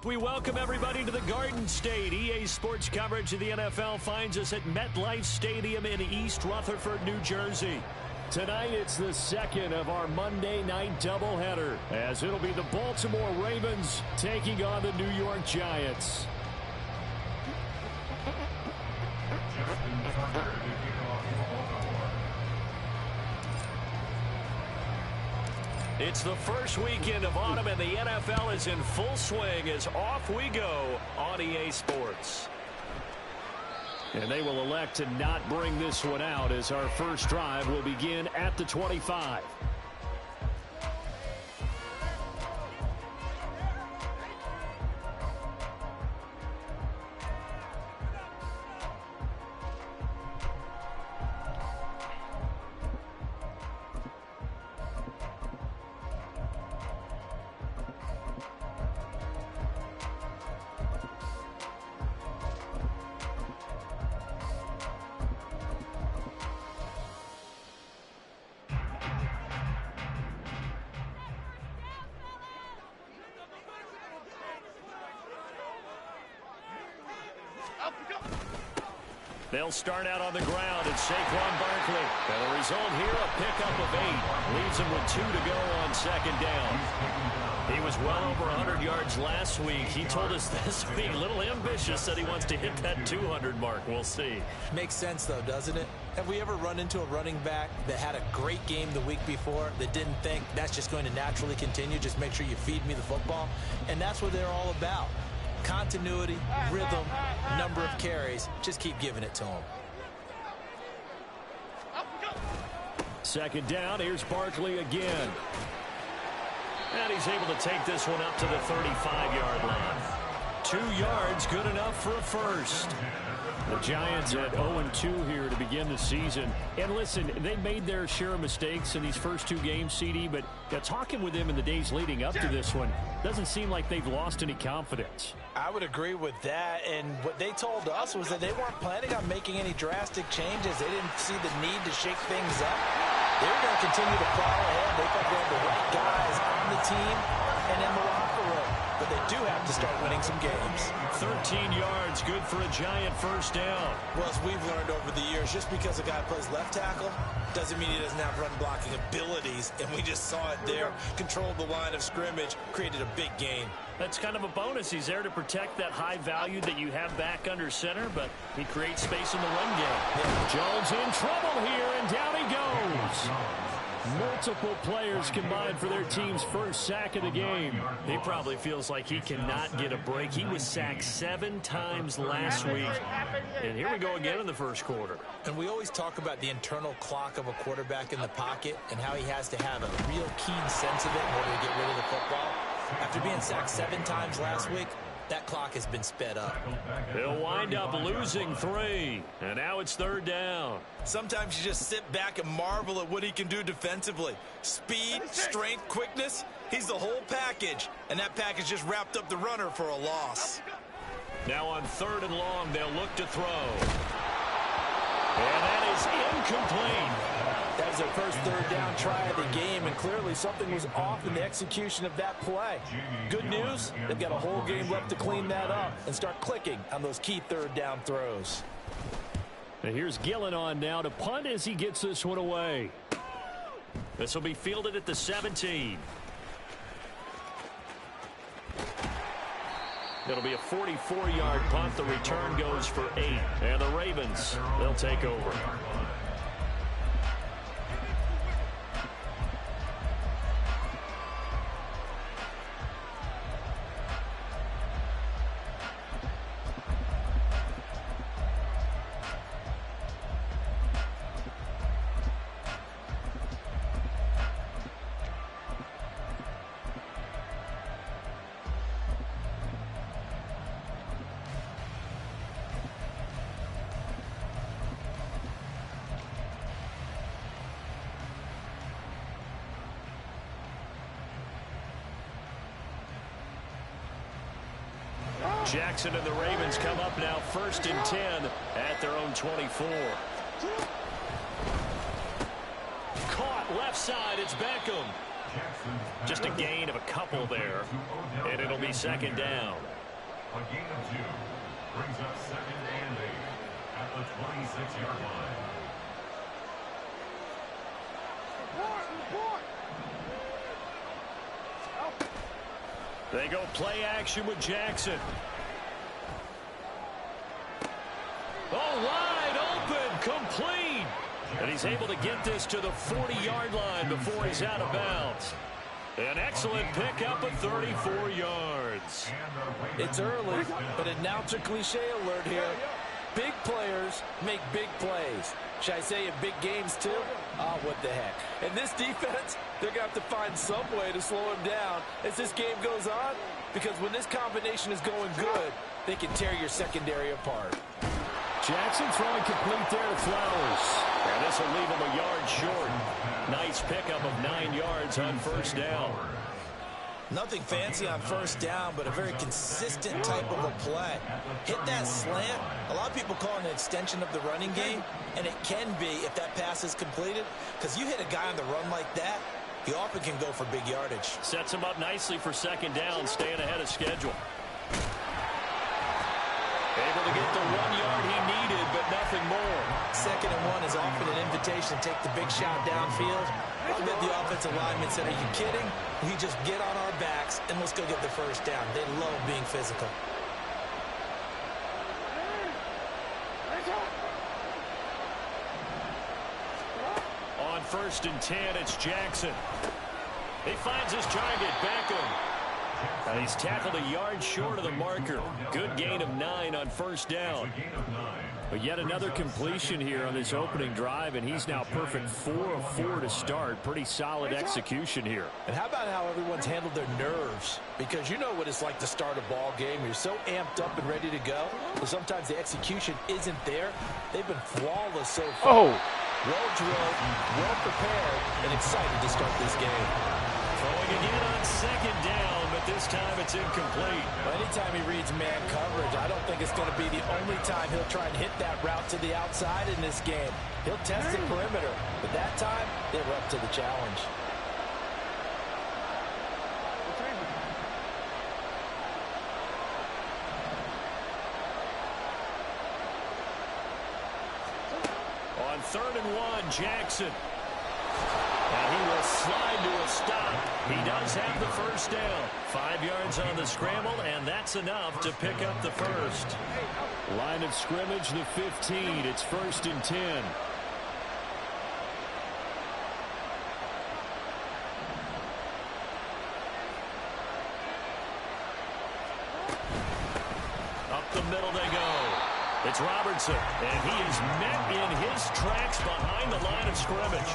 We welcome everybody to the Garden State. EA Sports coverage of the NFL finds us at MetLife Stadium in East Rutherford, New Jersey. Tonight, it's the second of our Monday night doubleheader, as it'll be the Baltimore Ravens taking on the New York Giants. It's the first weekend of autumn, and the NFL is in full swing as off we go on EA Sports. And they will elect to not bring this one out, as our first drive will begin at the 25. They'll start out on the ground. It's Saquon Barkley. And the result here, a pickup of 8. Leaves him with 2 to go on second down. He was well over 100 yards last week. He told us this week, a little ambitious, that he wants to hit that 200 mark. We'll see. Makes sense, though, doesn't it? Have we ever run into a running back that had a great game the week before that didn't think that's just going to naturally continue? Just make sure you feed me the football. And that's what they're all about. Continuity, rhythm, number of carries. Just keep giving it to him. Second down. Here's Barkley again. And he's able to take this one up to the 35-yard line. 2 yards, good enough for a first. The Giants at 0-2 here to begin the season. And listen, they made their share of mistakes in these first 2 games, CD, but talking with them in the days leading up to this one, doesn't seem like they've lost any confidence. I would agree with that, and what they told us was that they weren't planning on making any drastic changes. They didn't see the need to shake things up. They were going to continue to plow ahead. They thought they had the right guys on the team and in the locker room. But they do have to start winning some games. 13 yards, good for a Giant first down. Well, as we've learned over the years, just because a guy plays left tackle doesn't mean he doesn't have run blocking abilities. And we just saw it there. Controlled the line of scrimmage, created a big gain. That's kind of a bonus. He's there to protect that high value that you have back under center, but he creates space in the run game. Yeah. Jones in trouble here, and down he goes. Multiple players combined for their team's first sack of the game. He probably feels like he cannot get a break. He was sacked 7 times last week. And here we go again in the first quarter. And we always talk about the internal clock of a quarterback in the pocket and how he has to have a real keen sense of it in order to get rid of the football. After being sacked 7 times last week, that clock has been sped up. He'll wind up losing 3. And now it's third down. Sometimes you just sit back and marvel at what he can do defensively. Speed, strength, quickness. He's the whole package. And that package just wrapped up the runner for a loss. Now on 3rd and long, they'll look to throw. And that is incomplete. That was their first 3rd down try of the game, and clearly something was off in the execution of that play. Good news, they've got a whole game left to clean that up and start clicking on those key 3rd down throws. And here's Gillen on now to punt as he gets this one away. This will be fielded at the 17. It'll be a 44-yard punt. The return goes for 8. And the Ravens, they'll take over. Jackson and the Ravens come up now 1st and 10 at their own 24. Caught left side. It's Beckham. Just a gain of a couple there, and it'll be second down. A gain of 2 brings up 2nd and 8 at the 26-yard line. They go play action with Jackson. Oh, wide open, complete. And he's able to get this to the 40-yard line before he's out of bounds. An excellent pickup of 34 yards. It's early, but announcer cliche alert here. Big players make big plays. Should I say in big games too? Oh, what the heck. And this defense, they're going to have to find some way to slow him down as this game goes on, because when this combination is going good, they can tear your secondary apart. Jackson throwing complete there to Flowers. And this will leave him a yard short. Nice pickup of 9 yards on first down. Nothing fancy on first down, but a very consistent type of a play. Hit that slant. A lot of people call it an extension of the running game, and it can be if that pass is completed, because you hit a guy on the run like that, he often can go for big yardage. Sets him up nicely for second down, staying ahead of schedule. Able to get the 1 yard he needed, but nothing more. 2nd and 1 is often an invitation to take the big shot downfield. I bet the offensive lineman said, are you kidding? We just get on our backs and let's go get the first down. They love being physical. On 1st and 10, it's Jackson. He finds his target, Beckham. He's tackled a yard short of the marker. Good gain of 9 on first down. But yet another completion here on this opening drive, and he's now perfect 4 of 4 to start. Pretty solid execution here. And how about how everyone's handled their nerves? Because you know what it's like to start a ball game. You're so amped up and ready to go, but sometimes the execution isn't there. They've been flawless so far. Well drilled, well prepared, and excited to start this game. Throwing again on second down, but this time it's incomplete. Well, anytime he reads man coverage, I don't think it's going to be the only time he'll try and hit that route to the outside in this game. He'll test the perimeter, but that time, they were up to the challenge. On 3rd and 1, Jackson. And he will slide to a stop. He does have the first down. 5 yards on the scramble, and that's enough to pick up the first. Line of scrimmage, the 15. It's 1st and 10. Up the middle they go. It's Robertson, and he is met in his tracks behind the line of scrimmage.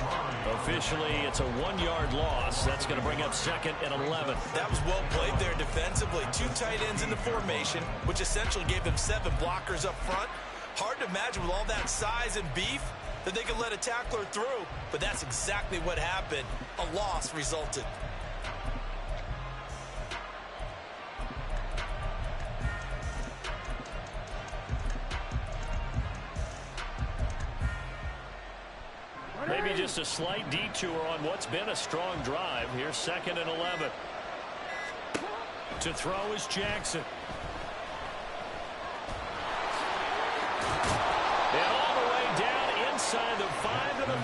Officially, it's a 1-yard loss. That's going to bring up 2nd and 11. That was well played there defensively. 2 tight ends in the formation, which essentially gave them 7 blockers up front. Hard to imagine with all that size and beef that they could let a tackler through, but that's exactly what happened. A loss resulted. Maybe just a slight detour on what's been a strong drive. Here's 2nd and 11. To throw is Jackson. And all the way down inside the 5 to the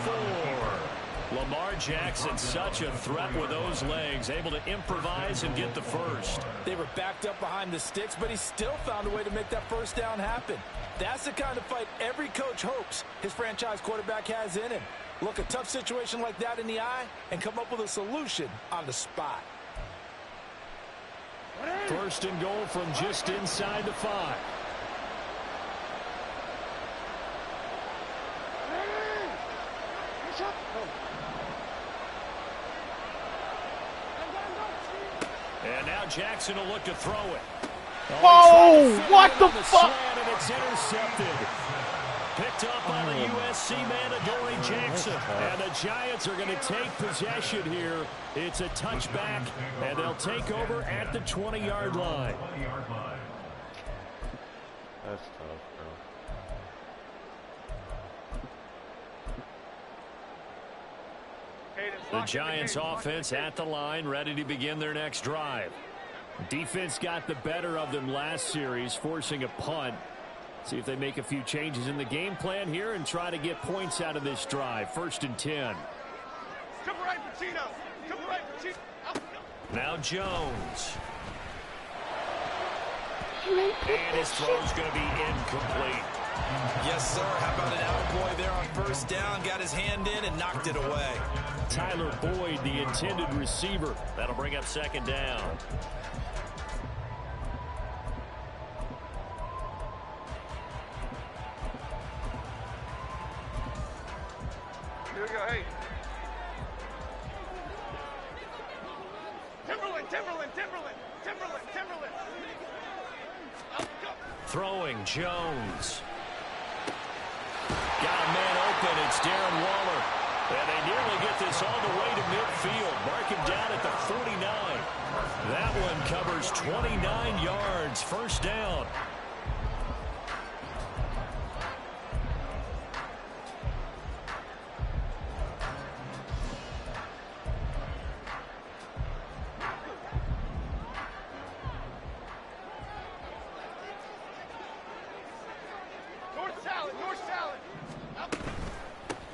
4. Lamar Jackson, such a threat with those legs, able to improvise and get the first. They were backed up behind the sticks, but he still found a way to make that first down happen. That's the kind of fight every coach hopes his franchise quarterback has in him. Look a tough situation like that in the eye and come up with a solution on the spot. 1st and goal from just inside the 5. And now Jackson will look to throw it. Oh, what the fuck? And it's intercepted. Picked up by the USC man, Adoree Jackson. And the Giants are going to take possession here. It's a touchback, and they'll take over at the 20-yard line. That's tough, bro. Hayden, The Giants offense at the line, ready to begin their next drive. Defense got the better of them last series, forcing a punt. See if they make a few changes in the game plan here and try to get points out of this drive. 1st and 10. Now Jones. And his throw's going to be incomplete. Yes, sir. How about an attaboy there on 1st down? Got his hand in and knocked it away. Tyler Boyd, the intended receiver. That'll bring up 2nd down. Here we go, hey. Timberland. Throwing, Jones. Got a man open, it's Darren Waller. And they nearly get this all the way to midfield. Mark him down at the 49. That one covers 29 yards. 1st down.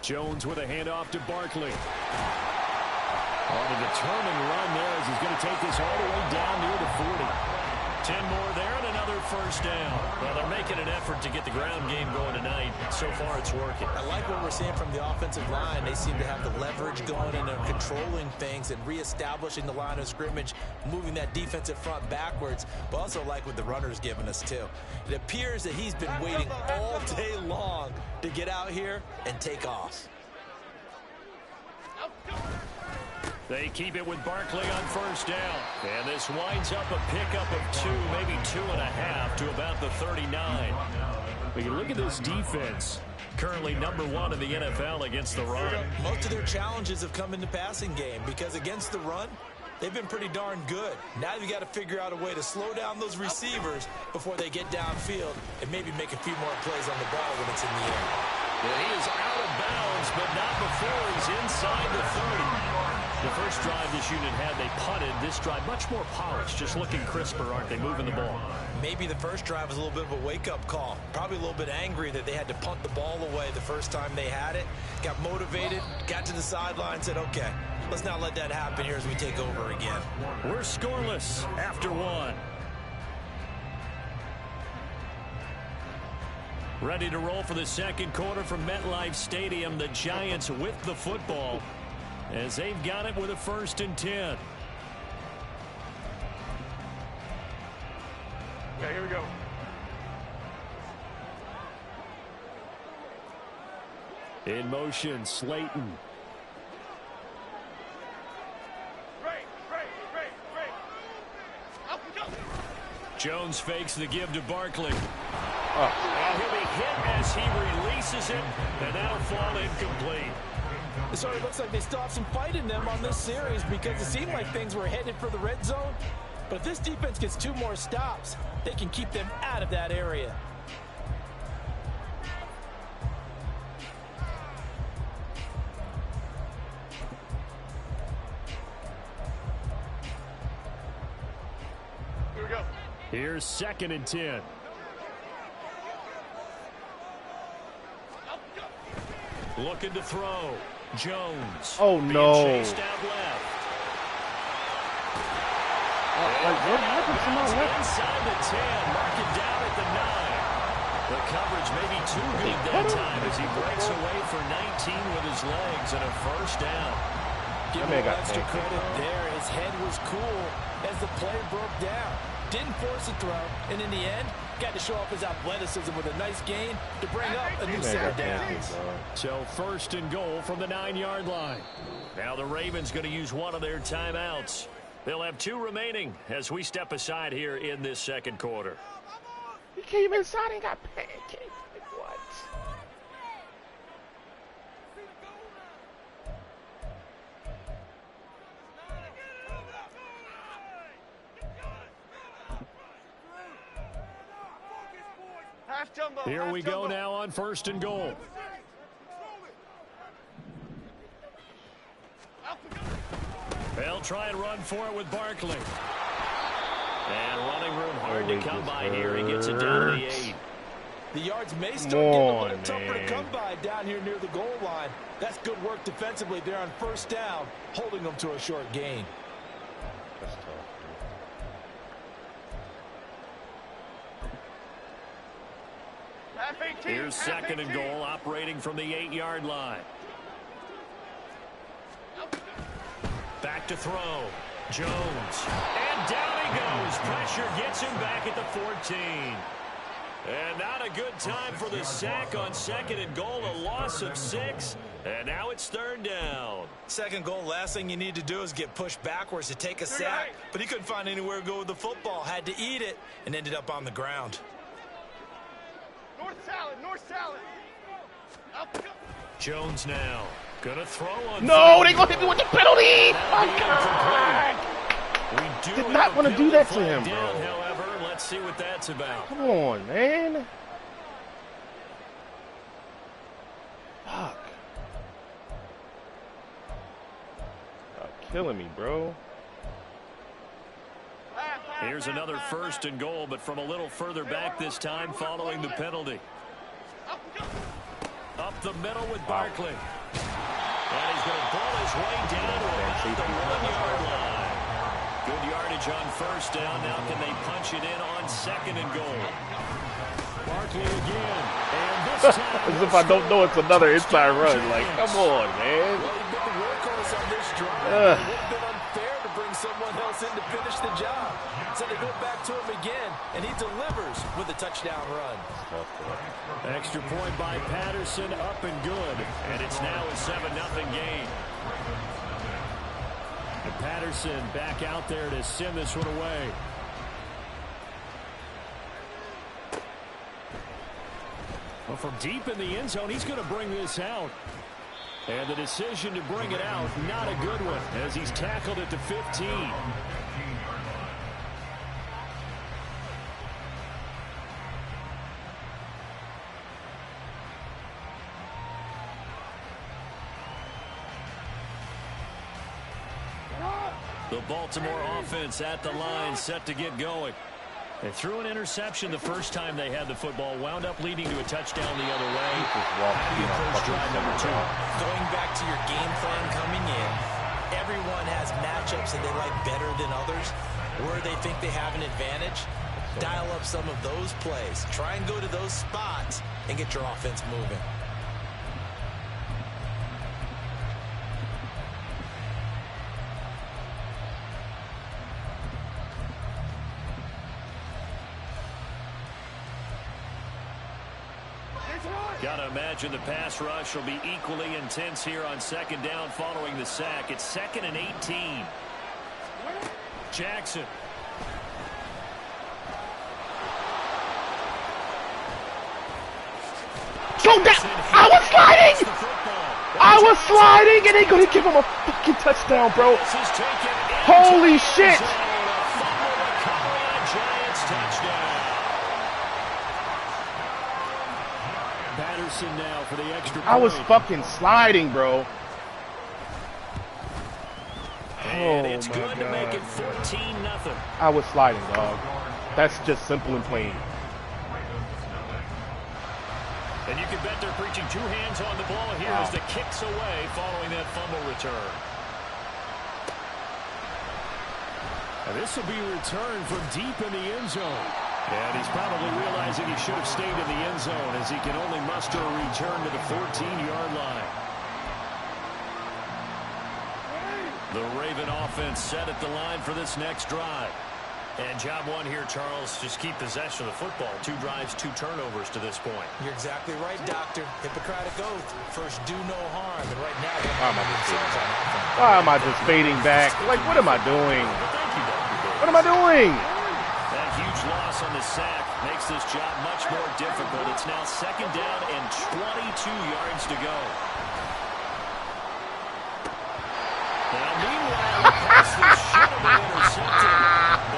Jones with a handoff to Barkley. On a determined run there as he's going to take this all the way down near the 40. 10 more there and another 1st down. Well, they're making an effort to get the ground game going tonight. So far, it's working. I like what we're seeing from the offensive line. They seem to have the leverage going and they're controlling things and reestablishing the line of scrimmage, moving that defensive front backwards, but also like what the runner's giving us, too. It appears that he's been waiting all day long to get out here and take off. They keep it with Barkley on 1st down. And this winds up a pickup of 2, maybe 2.5 to about the 39. But you look at this defense, currently #1 in the NFL against the run. Most of their challenges have come in the passing game because against the run, they've been pretty darn good. Now you've got to figure out a way to slow down those receivers before they get downfield and maybe make a few more plays on the ball when it's in the air. And he is out of bounds, but not before he's inside the 30. The first drive this unit had, they punted. This drive, much more polished, just looking crisper, aren't they, moving the ball? Maybe the first drive was a little bit of a wake-up call. Probably a little bit angry that they had to punt the ball away the first time they had it. Got motivated, got to the sideline, said, okay, let's not let that happen here as we take over again. We're scoreless after 1. Ready to roll for the 2nd quarter from MetLife Stadium. The Giants with the football as they've got it with a 1st and 10. Okay, here we go. In motion, Slayton. Jones fakes the give to Barkley. And he'll be hit as he releases it, and that'll fall incomplete. So it looks like they still have some fight in them on this series because it seemed like things were headed for the red zone. But if this defense gets 2 more stops, they can keep them out of that area. Here we go. Here's 2nd and 10. Looking to throw. Jones. Oh, no. Chased out left. Like, what happened to my left? Inside the 10. Mark it down at the 9. The coverage may be too good that time as he breaks away for 19 with his legs and a 1st down. Give him extra credit there. His head was cool as the play broke down. Didn't force a throw, and in the end, got to show off his athleticism with a nice gain to bring up a new set of downs. So 1st and goal from the 9-yard line. Now the Ravens going to use one of their timeouts. They'll have 2 remaining as we step aside here in this 2nd quarter. He came inside and got pancaked. Like, what? Here we go now on 1st and goal. try and run for it with Barkley. And running room hard to come by here. He gets it down to the 8. The yards may start getting a little tougher to come by down here near the goal line. That's good work defensively there on first down, holding them to a short gain. That's tough. Here's second and goal, operating from the 8-yard line. Back to throw. Jones. And down he goes. Pressure gets him back at the 14. And not a good time for the sack on second and goal. A loss of 6. And now it's third down. Second goal, last thing you need to do is get pushed backwards to take a sack. But he couldn't find anywhere to go with the football. Had to eat it and ended up on the ground. North salad, north salad. Jones now. Gonna throw on. No, they gonna hit me with the penalty. My God. Did not want to do that to him, bro. However, let's see what that's about. Come on, man. Fuck. Stop killing me, bro. Here's another first and goal, but from a little further back this time following the penalty. Up the middle with Barkley. And he's going to pull his way down to about the 1-yard line. Good yardage on first down. Now can they punch it in on second and goal? Barkley again. And this time as if I don't know it's another inside run. Like, come on, man. Well, he's been the workhorse on this drive. It would have been unfair to bring someone else in to finish the job. So they go back to him again, and he delivers with a touchdown run. Extra point by Patterson, up and good. And it's now a 7-0 game. And Patterson back out there to send this one away. Well, from deep in the end zone, he's going to bring this out. And the decision to bring it out, not a good one, as he's tackled at the 15. The Baltimore offense at the line, set to get going. They threw an interception the first time they had the football, wound up leading to a touchdown the other way. How do you approach drive number 2? Going back to your game plan coming in, everyone has matchups that they like better than others. Where they think they have an advantage, dial up some of those plays. Try and go to those spots and get your offense moving. Gotta imagine the pass rush will be equally intense here on second down following the sack. It's 2nd and 18. Jackson. So that I was sliding! I was sliding and they gonna give him a fucking touchdown, bro. Holy shit! Patterson now for the extra point. I was fucking sliding, bro. And it's good God. to make it 14-0. I was sliding, dog. That's just simple and plain. And you can bet they're preaching 2 hands on the ball here as the kick's away following that fumble return. And this will be returned from deep in the end zone. And he's probably realizing he should have stayed in the end zone as he can only muster a return to the 14-yard line. The Raven offense set at the line for this next drive. And job one here, Charles, just keep possession of the football. 2 drives, 2 turnovers to this point. You're exactly right, Doctor. Hippocratic oath. First, do no harm. And right now, why am I just fading back? Like, what am I doing? What am I doing? That huge loss on the sack makes this job much more difficult. It's now 2nd down and 22 yards to go. Now, meanwhile, the pass that should have been intercepted,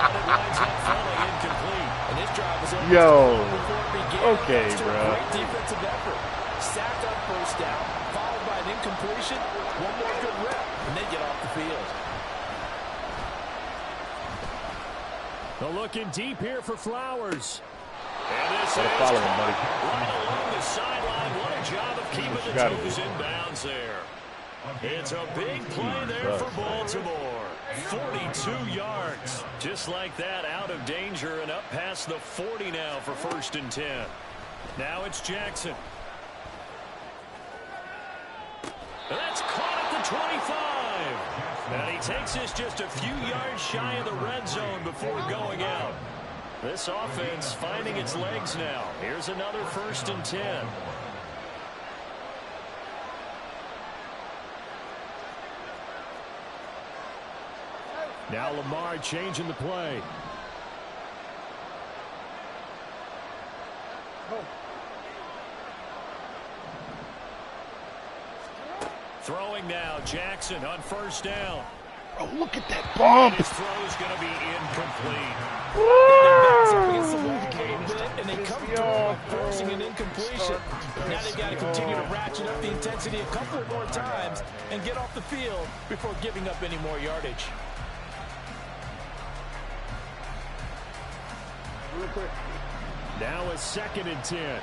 but it winds up falling incomplete. And this drive was over before it began. Okay, bro. Great defensive effort. Sack on first down, followed by an incompletion. One more good rep, and they get off the field. They're looking deep here for Flowers. And this is follow him, buddy. right along the sideline. What a job of keeping the toes in bounds there. It's a big play there for Baltimore. 42 yards. Just like that, out of danger and up past the 40 now for 1st and 10. Now it's Jackson. That's caught at the 25. And he takes this just a few yards shy of the red zone before going out. This offense finding its legs now. Here's another 1st and 10. Now Lamar changing the play. Throwing now, Jackson on 1st down. Oh, look at that bump. His throw's going to be incomplete. And they come through forcing an incompletion. Now they've got to continue to ratchet up the intensity a couple more times and get off the field before giving up any more yardage. Now a 2nd and 10.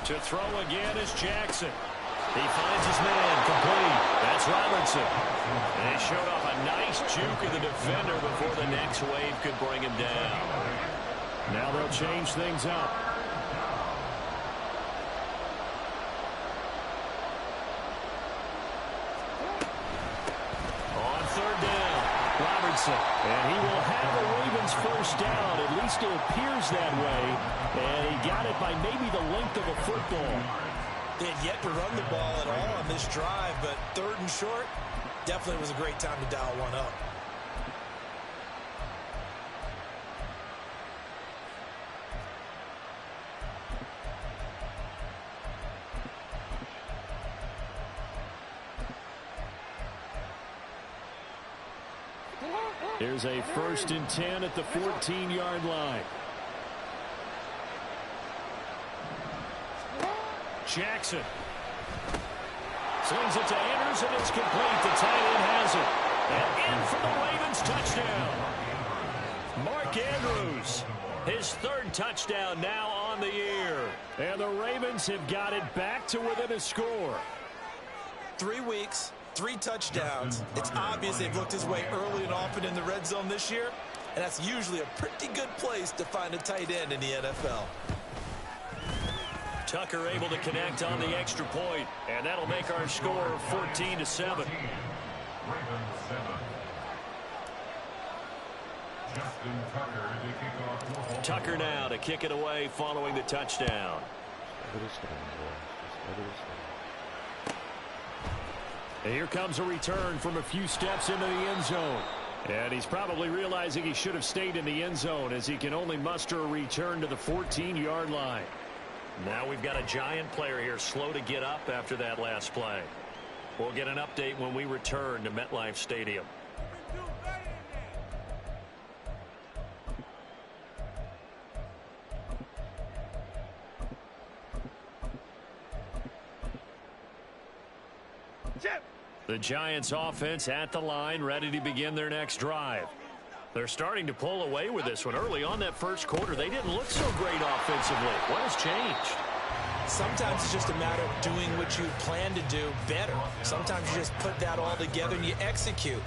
To throw again is Jackson. He finds his man complete. That's Robinson. And he showed off a nice juke of the defender before the next wave could bring him down. Now they'll change things up. On 3rd down, Robertson. And he will have the Ravens 1st down. At least it appears that way. And he got it by maybe the length of a football. They had yet to run the ball at all on this drive, but 3rd and short definitely was a great time to dial one up. Here's a 1st and 10 at the 14-yard line. Jackson slings it to Andrews, and it's complete. The tight end has it. And in for the Ravens touchdown. Mark Andrews, his 3rd touchdown now on the year. And the Ravens have got it back to within a score. 3 weeks, 3 touchdowns. It's obvious they've looked his way early and often in the red zone this year, and that's usually a pretty good place to find a tight end in the NFL. Tucker able to connect on the extra point, and that'll make our score 14-7. Ravens 7. Justin Tucker to kick off. Tucker now to kick it away following the touchdown. And here comes a return from a few steps into the end zone. And he's probably realizing he should have stayed in the end zone as he can only muster a return to the 14-yard line. Now we've got a Giant player here slow to get up after that last play. We'll get an update when we return to MetLife Stadium. The Giants offense at the line, ready to begin their next drive. They're starting to pull away with this one. Early on that 1st quarter, they didn't look so great offensively. What has changed? Sometimes it's just a matter of doing what you plan to do better. Sometimes you just put that all together and you execute.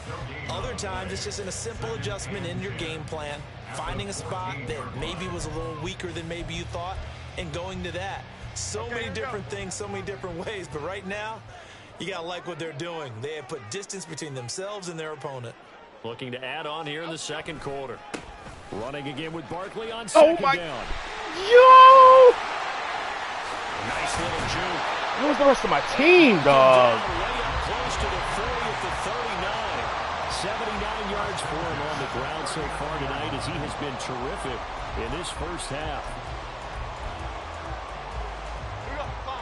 Other times it's just in a simple adjustment in your game plan, finding a spot that maybe was a little weaker than maybe you thought, and going to that. So many different things, so many different ways, but right now, you got to like what they're doing. They have put distance between themselves and their opponent. Looking to add on here in the 2nd quarter. Running again with Barkley on 2nd down. Yo! Nice little juke. Where's the rest of my team, dog? Way up close to the 40 at the 39. 79 yards for him on the ground so far tonight as he has been terrific in this 1st half.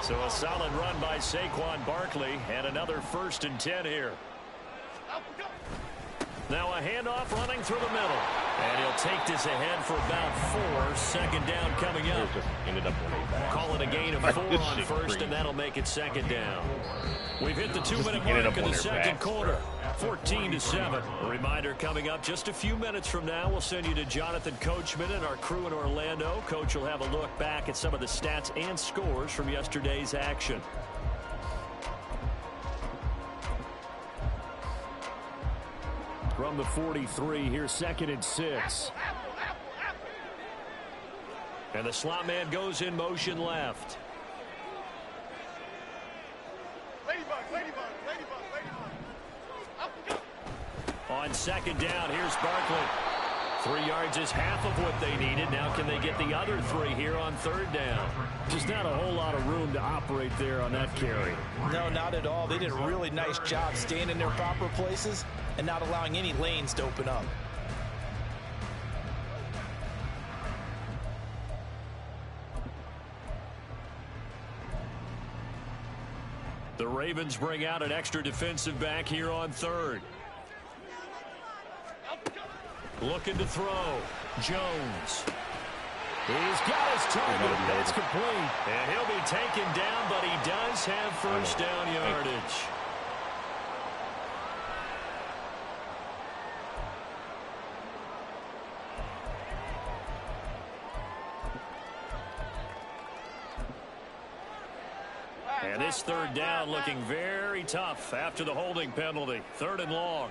So a solid run by Saquon Barkley and another 1st and 10 here. Now a handoff running through the middle. And he'll take this ahead for about 4. Second down coming up. Just ended up with a bad. Call it a gain of 4 on first, and that'll make it second down. We've hit the 2-minute mark in the second quarter. 14-7. A reminder coming up just a few minutes from now. We'll send you to Jonathan Coachman and our crew in Orlando. Coach will have a look back at some of the stats and scores from yesterday's action. From the 43, here's 2nd and 6. And the slot man goes in motion left. Ladybug, ladybug, ladybug, ladybug. On second down, here's Barkley. 3 yards is half of what they needed. Now can they get the other 3 here on third down? Just not a whole lot of room to operate there on that carry. No, not at all. They did a really nice job staying in their proper places and not allowing any lanes to open up. The Ravens bring out an extra defensive back here on third. Looking to throw. Jones. He's got his target. That's complete. And he'll be taken down, but he does have first down yardage. And this third down looking very tough after the holding penalty. 3rd and long.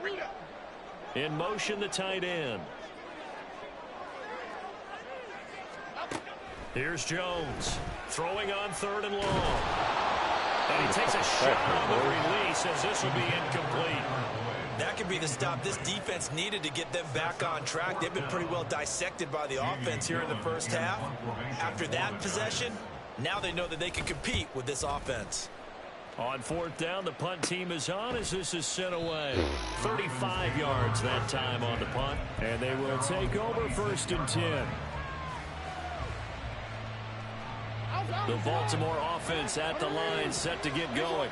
Rita. In motion, the tight end. Here's Jones. Throwing on 3rd and long. And he takes a shot on the release as this will be incomplete. That could be the stop this defense needed to get them back on track. They've been pretty well dissected by the offense here in the first half. After that possession, now they know that they can compete with this offense. On 4th down, the punt team is on as this is sent away. 35 yards that time on the punt. And they will take over 1st and 10. The Baltimore offense at the line, set to get going.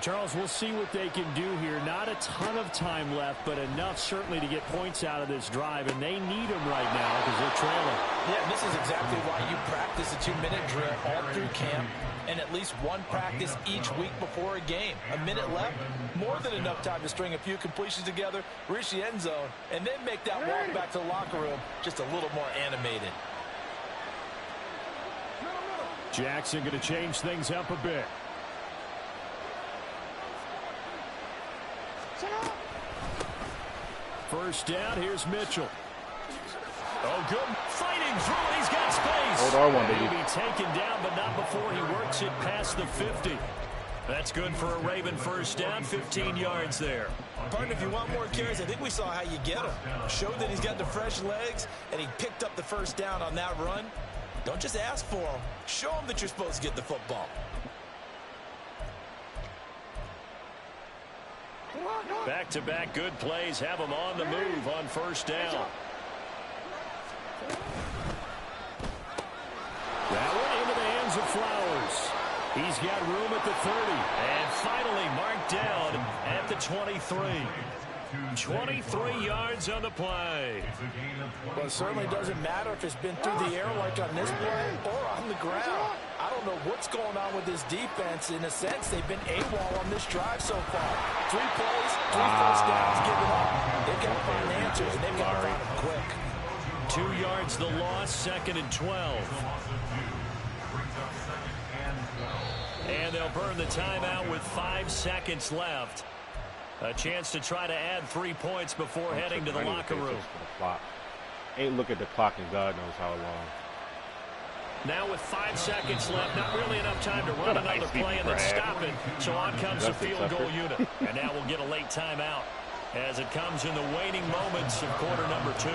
Charles, we'll see what they can do here. Not a ton of time left, but enough certainly to get points out of this drive, and they need them right now because they're trailing. Yeah, this is exactly why you practice a 2-minute drill all through camp and at least one practice each week before a game. A minute left, more than enough time to string a few completions together, reach the end zone, and then make that walk back to the locker room just a little more animated. Jackson going to change things up a bit. First down, here's Mitchell. Oh, good. Fighting through. He's got space. Hold on, baby. He'll be taken down, but not before he works it past the 50. That's good for a Raven first down, 15 yards there. Partner, if you want more carries, I think we saw how you get him. Showed that he's got the fresh legs, and he picked up the first down on that run. Don't just ask for him. Show him that you're supposed to get the football. Back-to-back good plays have him on the move on first down. That one into the hands of Flowers. He's got room at the 30. And finally marked down at the 23. 23 yards on the play. Well, it certainly doesn't matter if it's been through the air like on this play or on the ground. I don't know what's going on with this defense. In a sense, they've been AWOL on this drive so far. 3 plays, 3 first downs given up. They've got to find answers, and they've got to find them quick. 2 yards the loss, 2nd and 12. And they'll burn the timeout with 5 seconds left. A chance to try to add 3 points before heading to the locker room. Ain't look at the clock and God knows how long. Now with 5 seconds left, not really enough time to run another play and then stop it. So on comes the field goal unit. And now we'll get a late timeout as it comes in the waning moments of quarter number 2.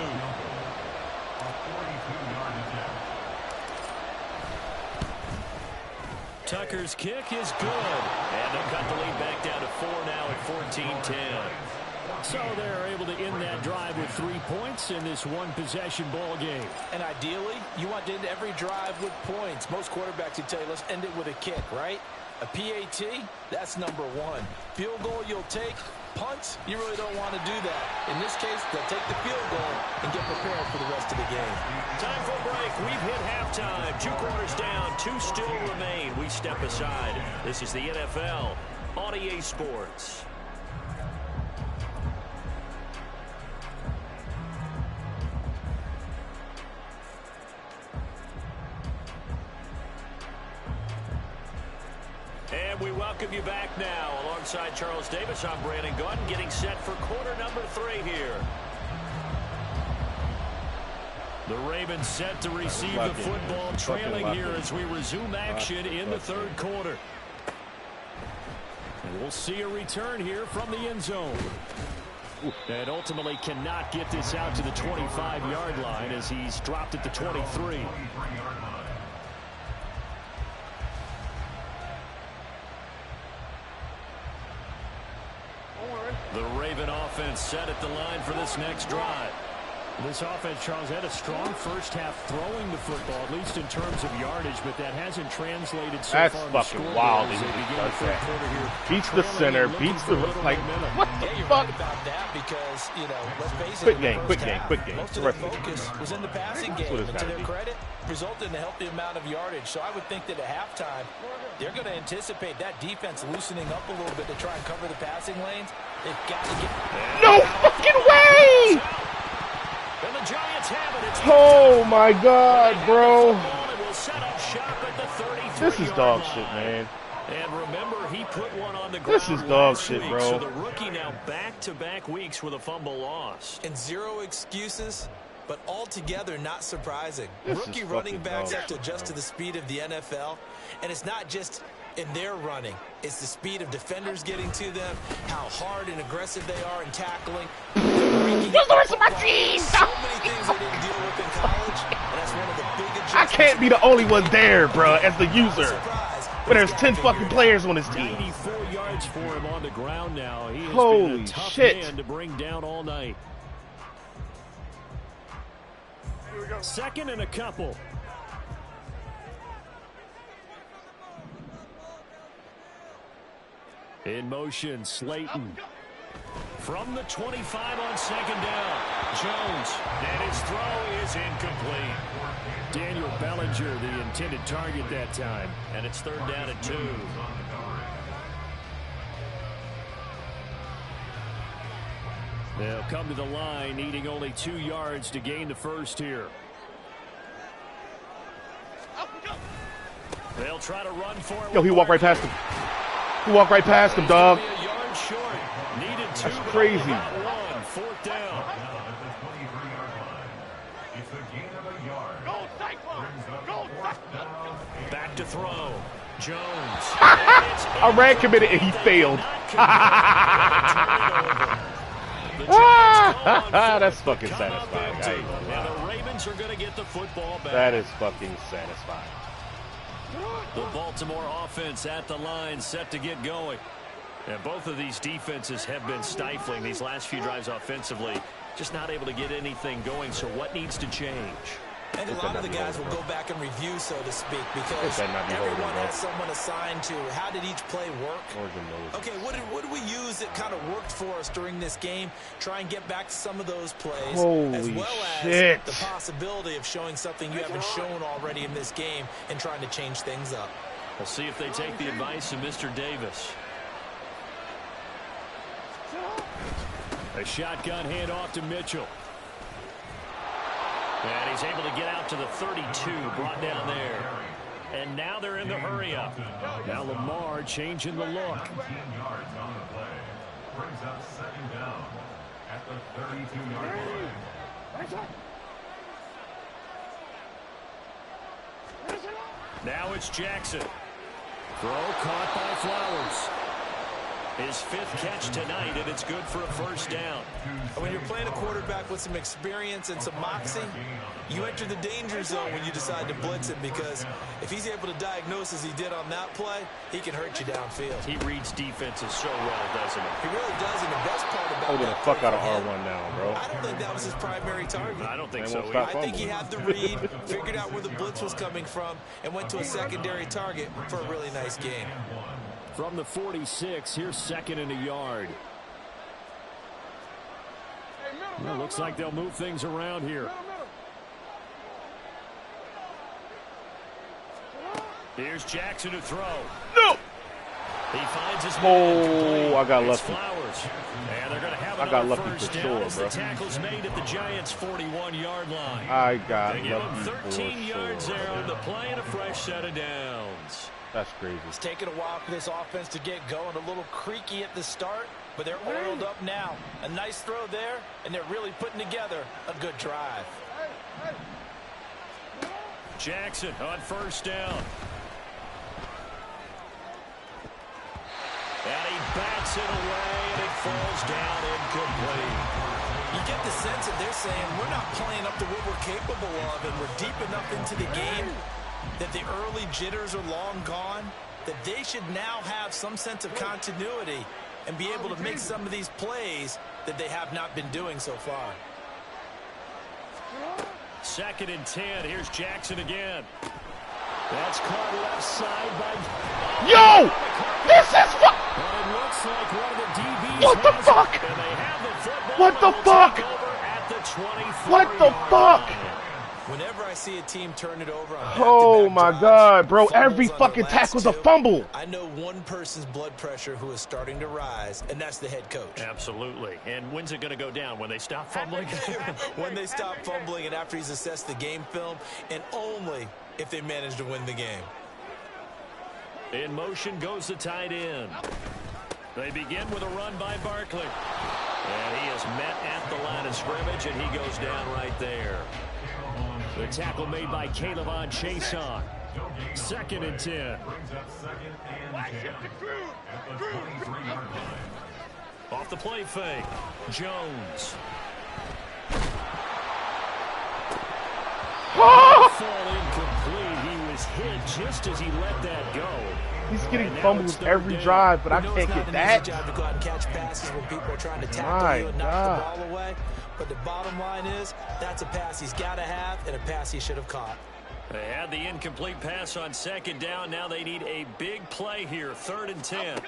Tucker's kick is good. And they'll cut the lead back down to 4 now at 14-10. So they're able to end that drive with 3 points in this one-possession ball game. And ideally, you want to end every drive with points. Most quarterbacks would tell you, let's end it with a kick, right? A PAT, that's number 1. Field goal you'll take, Punts, you really don't want to do that. In this case, they'll take the field goal and get prepared for the rest of the game. Time for a break. We've hit halftime. 2 quarters down. 2 still remain. We step aside. This is the NFL on EA Sports. And we welcome you back now. Alongside Charles Davis, I'm Brandon Gunn, getting set for quarter number 3 here. The Ravens set to receive the football, trailing here as we resume action in the 3rd quarter. And we'll see a return here from the end zone. And ultimately cannot get this out to the 25-yard line as he's dropped at the 23. The Raven offense set at the line for this next drive. This offense, Charles, had a strong first half throwing the football, at least in terms of yardage, but that hasn't translated so That's far. That's fucking wild that he does that. Beats the center, beats the, like, what the fuck? Right about that because, you know, let's face it. Quick game. Most of the focus was in the passing game, and to their credit, resulted in a healthy amount of yardage. So I would think that at halftime, they're going to anticipate that defense loosening up a little bit to try and cover the passing lanes. They've got to get... No fucking way! And the Giants have it. It's Oh my God, bro. will set up shop at the 33. This is dog shit, man. And remember, he put one on the ground. This is dog last shit, week, bro. So the rookie now back-to-back weeks with a fumble lost. And 0 excuses, but altogether not surprising. This Rookie is running fucking backs dog. have to adjust to the speed of the NFL, and it's not just in their running. It's the speed of defenders getting to them, how hard and aggressive they are in tackling. Where's the rest of my team? So many things they didn't deal with in college, and that's one of the big adjustments. I can't be the only one there, bro, as the user. Surprise, But there's 10 fucking players on his team. 94 yards for him on the ground now. He has been Holy a tough shit. man to bring down all night. Second and a couple. In motion, Slayton. From the 25 on 2nd down. Jones. And his throw is incomplete. Daniel Bellinger, the intended target that time. And it's 3rd down and 2. They'll come to the line, needing only 2 yards to gain the first here. They'll try to run for it. Yo, he walked right past him. He walked right past him, dog. A yard short. Needed 2. That's crazy. Got 1. 4th down. It's a gain of a yard. Go Cyclone! Go Cyclone! Back to throw. Jones. I ran committed and he failed. That's fucking satisfying. I ain't gonna And lie. the Ravens are going to get the football back. That is fucking satisfying. The Baltimore offense at the line, set to get going. And both of these defenses have been stifling these last few drives offensively. Just not able to get anything going. So what needs to change? And a lot of the guys will go back and review, so to speak, because This better not be holding, everyone bro. has someone assigned to how did each play work. Okay, what did we use that kind of worked for us during this game? Try and get back to some of those plays, as Holy well shit. as the possibility of showing something you haven't shown already in this game and trying to change things up. We'll see if they take the advice of Mr. Davis. A shotgun handoff to Mitchell. And he's able to get out to the 32, brought down there. And now they're in the hurry-up. Now Lamar changing the look. 19 yards on the play. Brings up 2nd down at the 32-yard line. Now it's Jackson. Throw caught by Flowers. His 5th catch tonight, and it's good for a 1st down. And when you're playing a quarterback with some experience and some moxie, you enter the danger zone when you decide to blitz him, because if he's able to diagnose as he did on that play, he can hurt you downfield. He reads defenses so well, doesn't he? He really does, and the best part about Holding the that fuck out of play for him, R1 now, bro. I don't think that was his primary target. I don't think They so. won't stop I think he fumbling. had the read, figured out where the blitz was coming from, and went to a secondary target for a really nice game. From the 46, here's 2nd and a yard. Well, looks like they'll move things around here. Here's Jackson to throw. No! He finds his Oh, I got lucky. Flowers. And they're going to have I got another lucky first for down sure, as bro. the tackle's made at the Giants' 41-yard line. I got They give lucky him 13 for yards sure. there on the play and a fresh set of downs. That's crazy. It's taken a while for this offense to get going. A little creaky at the start, but they're oiled up now. A nice throw there, and they're really putting together a good drive. Jackson on first down. And he bats it away, and it falls down incomplete. You get the sense that they're saying we're not playing up to what we're capable of, and we're deep enough into the game that the early jitters are long gone, that they should now have some sense of continuity and be able to make some of these plays that they have not been doing so far. 2nd and 10. Here's Jackson again. That's caught left side by... Yo! This is what? And it looks like one of the DBs What the has fuck? it, and they have the football. What the They'll fuck? take over at the 24 What the fuck? line. Whenever I see a team turn it over on Oh back-to-back my drives, God, bro. fumbles Every on fucking the last tackle's a two, fumble. I know one person's blood pressure who is starting to rise, and that's the head coach. Absolutely. And when's it going to go down? When they stop fumbling? When they stop fumbling and after he's assessed the game film, and only if they manage to win the game. In motion goes the tight end. They begin with a run by Barkley. And he is met at the line of scrimmage, and he goes down right there. The tackle made by K'Lavon Chaisson. 2nd and 10. Off the play fake. Jones. Fall incomplete. He was hit just as he let that go. He's getting fumbles every drive, but I can't get that. It's not an easy job to go out and catch passes when people are trying to tackle My you and knock God. the ball away. But the bottom line is, that's a pass he's got to have and a pass he should have caught. They had the incomplete pass on 2nd down. Now they need a big play here. 3rd and 10.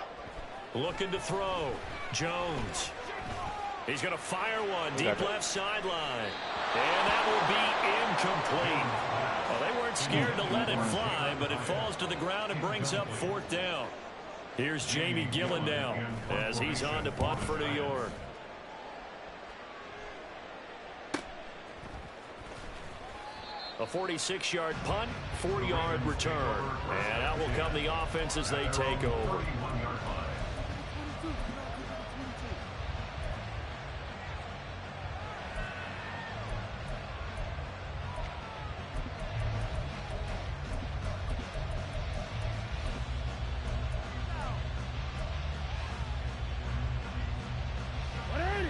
Looking to throw. Jones. He's going to fire one deep left sideline. And that will be incomplete. Well, they weren't scared to let it fly, but it falls to the ground and brings up 4th down. Here's Jamie Gillen now as he's on to punt for New York. A 46-yard punt, 4-yard return. And out will come the offense as they take over.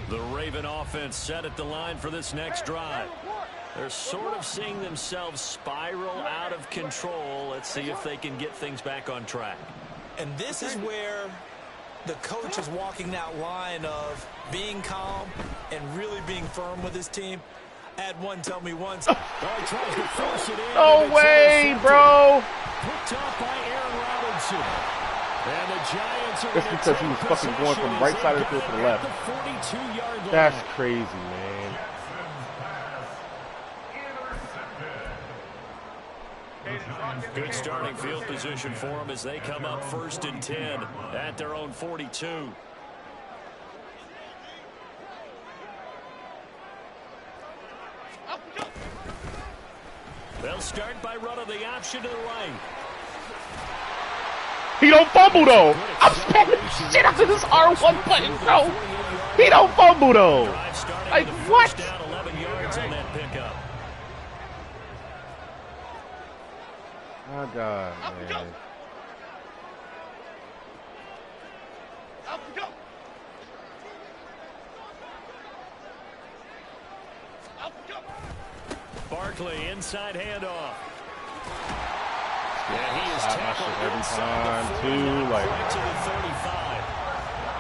The Raven offense set at the line for this next drive. They're sort of seeing themselves spiral out of control. Let's see if they can get things back on track. And this is where the coach is walking that line of being calm and really being firm with his team. I had one tell me once. Tries to force it in. No way, bro. Picked up by Aaron Robinson. And the Giants are That's because he was fucking going from right side of the field to the left. 42-yard line. That's crazy, man. Good starting field position for them as they come up 1st and 10 at their own 42. They'll start by running the option to the right. He don't fumble, though. I'm spamming the shit out of this R1 button, bro. He don't fumble, though. Like, what? Down 11 yards on that pickup. My God, man. Barkley, inside handoff. Yeah, he is tackled every inside time, the 40, too, like- right to the 35.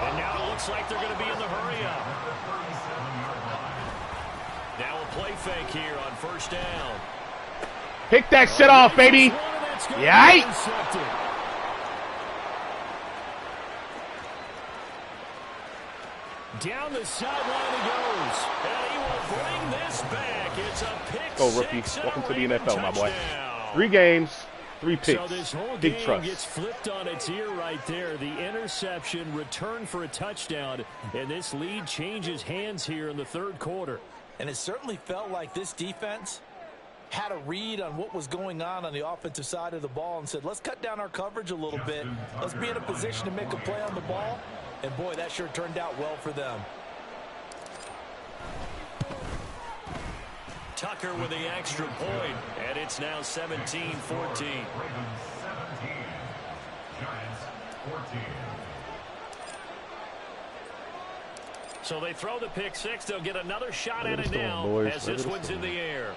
And now it looks like they're going to be in the hurry-up. Now a play fake here on 1st down. Pick that shit off, baby. Yikes. Down the sideline he goes. And he bring this back. It's a pick. Go, rookie. Welcome to the NFL, my boy. 3 games, 3 picks. So this whole Big game trust. gets flipped on its ear right there. The interception, return for a touchdown, and this lead changes hands here in the third quarter. And it certainly felt like this defense had a read on what was going on the offensive side of the ball and said, let's cut down our coverage a little bit. Let's be in a position to make a play on the ball. And, boy, that sure turned out well for them. Tucker with the extra point, and it's now 17-14. Ravens 17, Giants 14. So they throw the pick six. They'll get another shot at it storm, now boys. as this one's in the air.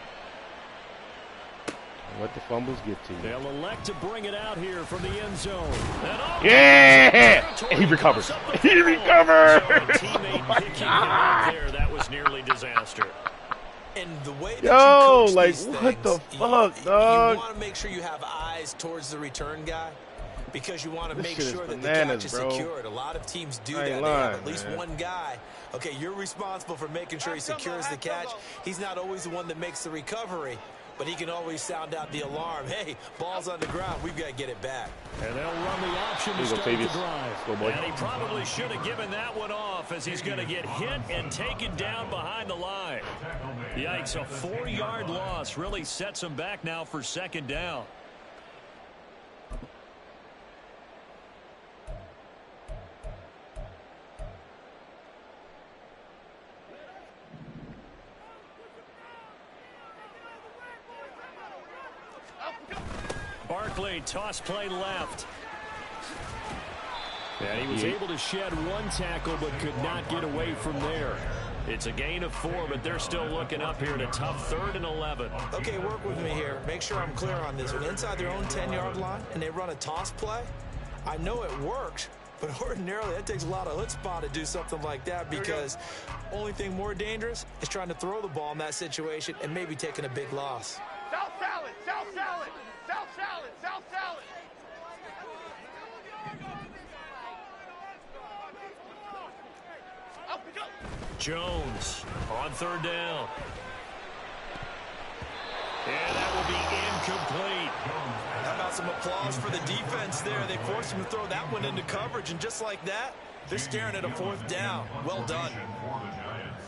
Let the fumbles get to you. They'll elect to bring it out here from the end zone. Yeah! He recovers. He recovers! So a teammate picking him up there. That was nearly disaster. And the way that Yo, you coach like, these what things, the fuck, dog? You want to make sure you have eyes towards the return guy because you want to This make shit is sure that bananas, the catch bro. is secured. A lot of teams do I that. ain't They have lying, at least man. one guy. Okay, you're responsible for making sure he secures the catch. He's not always the one that makes the recovery, but he can always sound out the alarm. Hey, ball's on the ground. We've got to get it back. And they'll run the option to Here you go, start the Tavius. drive. Let's go, boy. And he probably should have given that one off as he's going to get hit and taken down behind the line. Yikes, a 4-yard loss really sets him back now for second down. Barkley, toss play left. And he was able to shed one tackle but could not get away from there. It's a gain of 4, but they're still looking up here at a tough 3rd and 11. Okay, work with me here. Make sure I'm clear on this. When inside their own 10-yard line and they run a toss play, I know it works, but ordinarily that takes a lot of chutzpah to do something like that because only thing more dangerous is trying to throw the ball in that situation and maybe taking a big loss. South salad, South salad, South salad, South salad. Jones on 3rd down. And that will be incomplete. How about some applause for the defense there? They forced him to throw that one into coverage, and just like that, they're staring at a 4th down. Well done. For the Giants.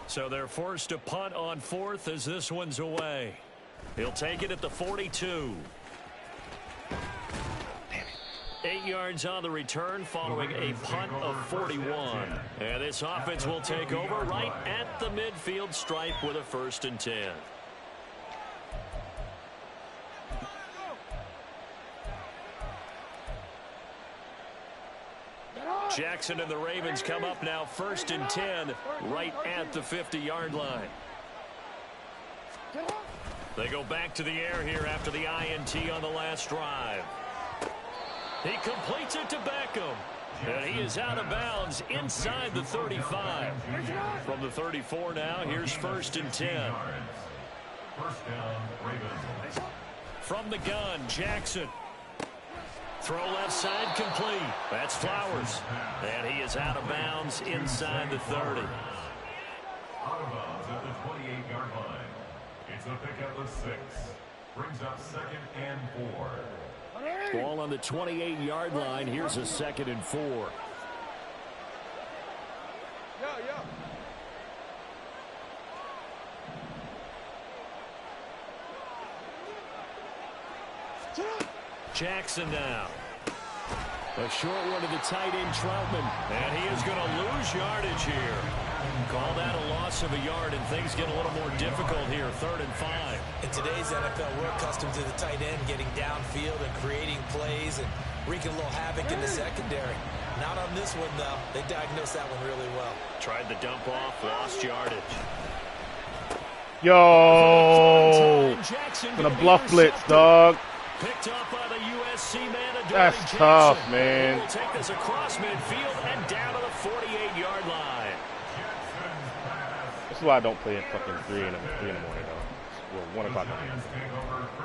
So they're forced to punt on 4th as this one's away. He'll take it at the 42. 8 yards on the return following a punt of 41. And this offense will take over right at the midfield stripe with a 1st and 10. Jackson and the Ravens come up now 1st and 10 right at the 50-yard line. They go back to the air here after the INT on the last drive. He completes it to Beckham. And he is out of bounds inside the 35. From the 34 now, here's 1st and 10. 1st down, Ravens. From the gun, Jackson. Throw left side complete. That's Flowers. And he is out of bounds inside the 30. Out of bounds at the 28-yard line. It's a pickup of 6. Brings up 2nd and 4. Ball on the 28-yard line. Here's a 2nd and 4. Jackson now. A short one to the tight end, Troutman. And he is going to lose yardage here. Call that a loss of a yard, and things get a little more difficult here. 3rd and 5. In today's NFL, we're accustomed to the tight end getting downfield and creating plays and wreaking a little havoc in the secondary. Not on this one, though. They diagnosed that one really well. Tried the dump off, lost yardage. Yo! Gonna bluff blitz, dog. Picked up by the USC man. That's Jackson. tough, man. Will take this across midfield and down to the 48-yard line. This is why I don't play at fucking 3 in the morning, though. Well, 1 o'clock.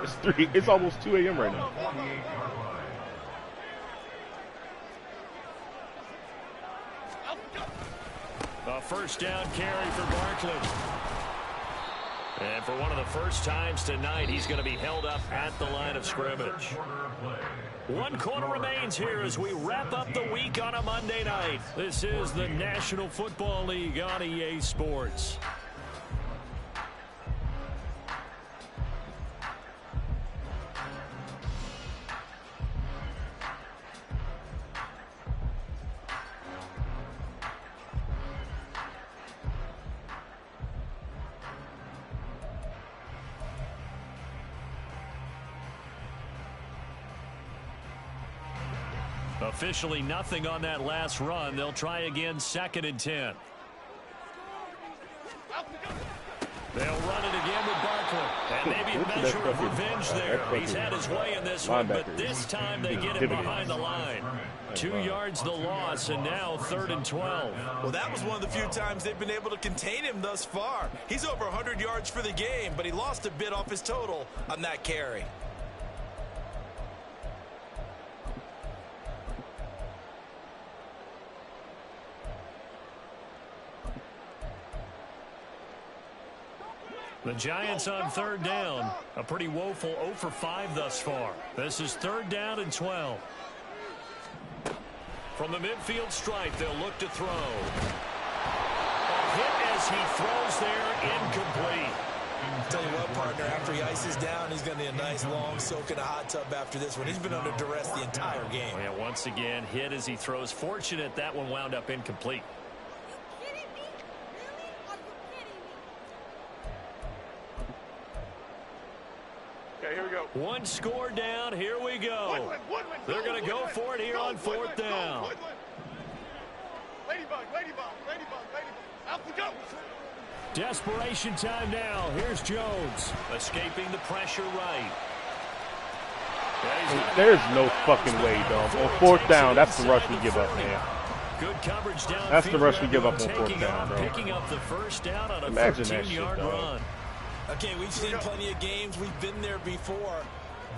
It's 3. It's almost 2 a.m. right now. first down carry for Barkley. And for one of the first times tonight, he's going to be held up at the line of scrimmage. 1 quarter remains here as we wrap up the week on a Monday night. This is the National Football League on EA Sports. Officially nothing on that last run. They'll try again, 2nd and 10. They'll run it again with Barkley. And maybe a measure of revenge there. He's had his way in this one, but this time they get him behind the line. 2 yards the loss, and now 3rd and 12. Well, that was one of the few times they've been able to contain him thus far. He's over 100 yards for the game, but he lost a bit off his total on that carry. The Giants on 3rd down. A pretty woeful 0 for 5 thus far. This is 3rd down and 12. From the midfield stripe, they'll look to throw. A hit as he throws there, incomplete. Tell you what, partner, after he ices down, he's going to need a nice long soak in a hot tub after this one. He's been under duress the entire game. Yeah, once again, hit as he throws. Fortunate that one wound up incomplete. Okay, here we go. 1 score down. Here we go. Woodland, They're going to go for it here on 4th down. Ladybug. Out we go. Desperation time now. Here's Jones. Escaping the pressure right. There's no fucking way, dog. On 4th down, that's the rush we give up, man. Good coverage down. That's the rush we give up on 4th down, bro. Picking up the first down on a Imagine that 13-yard shit, run. Okay, we've seen plenty of games. We've been there before.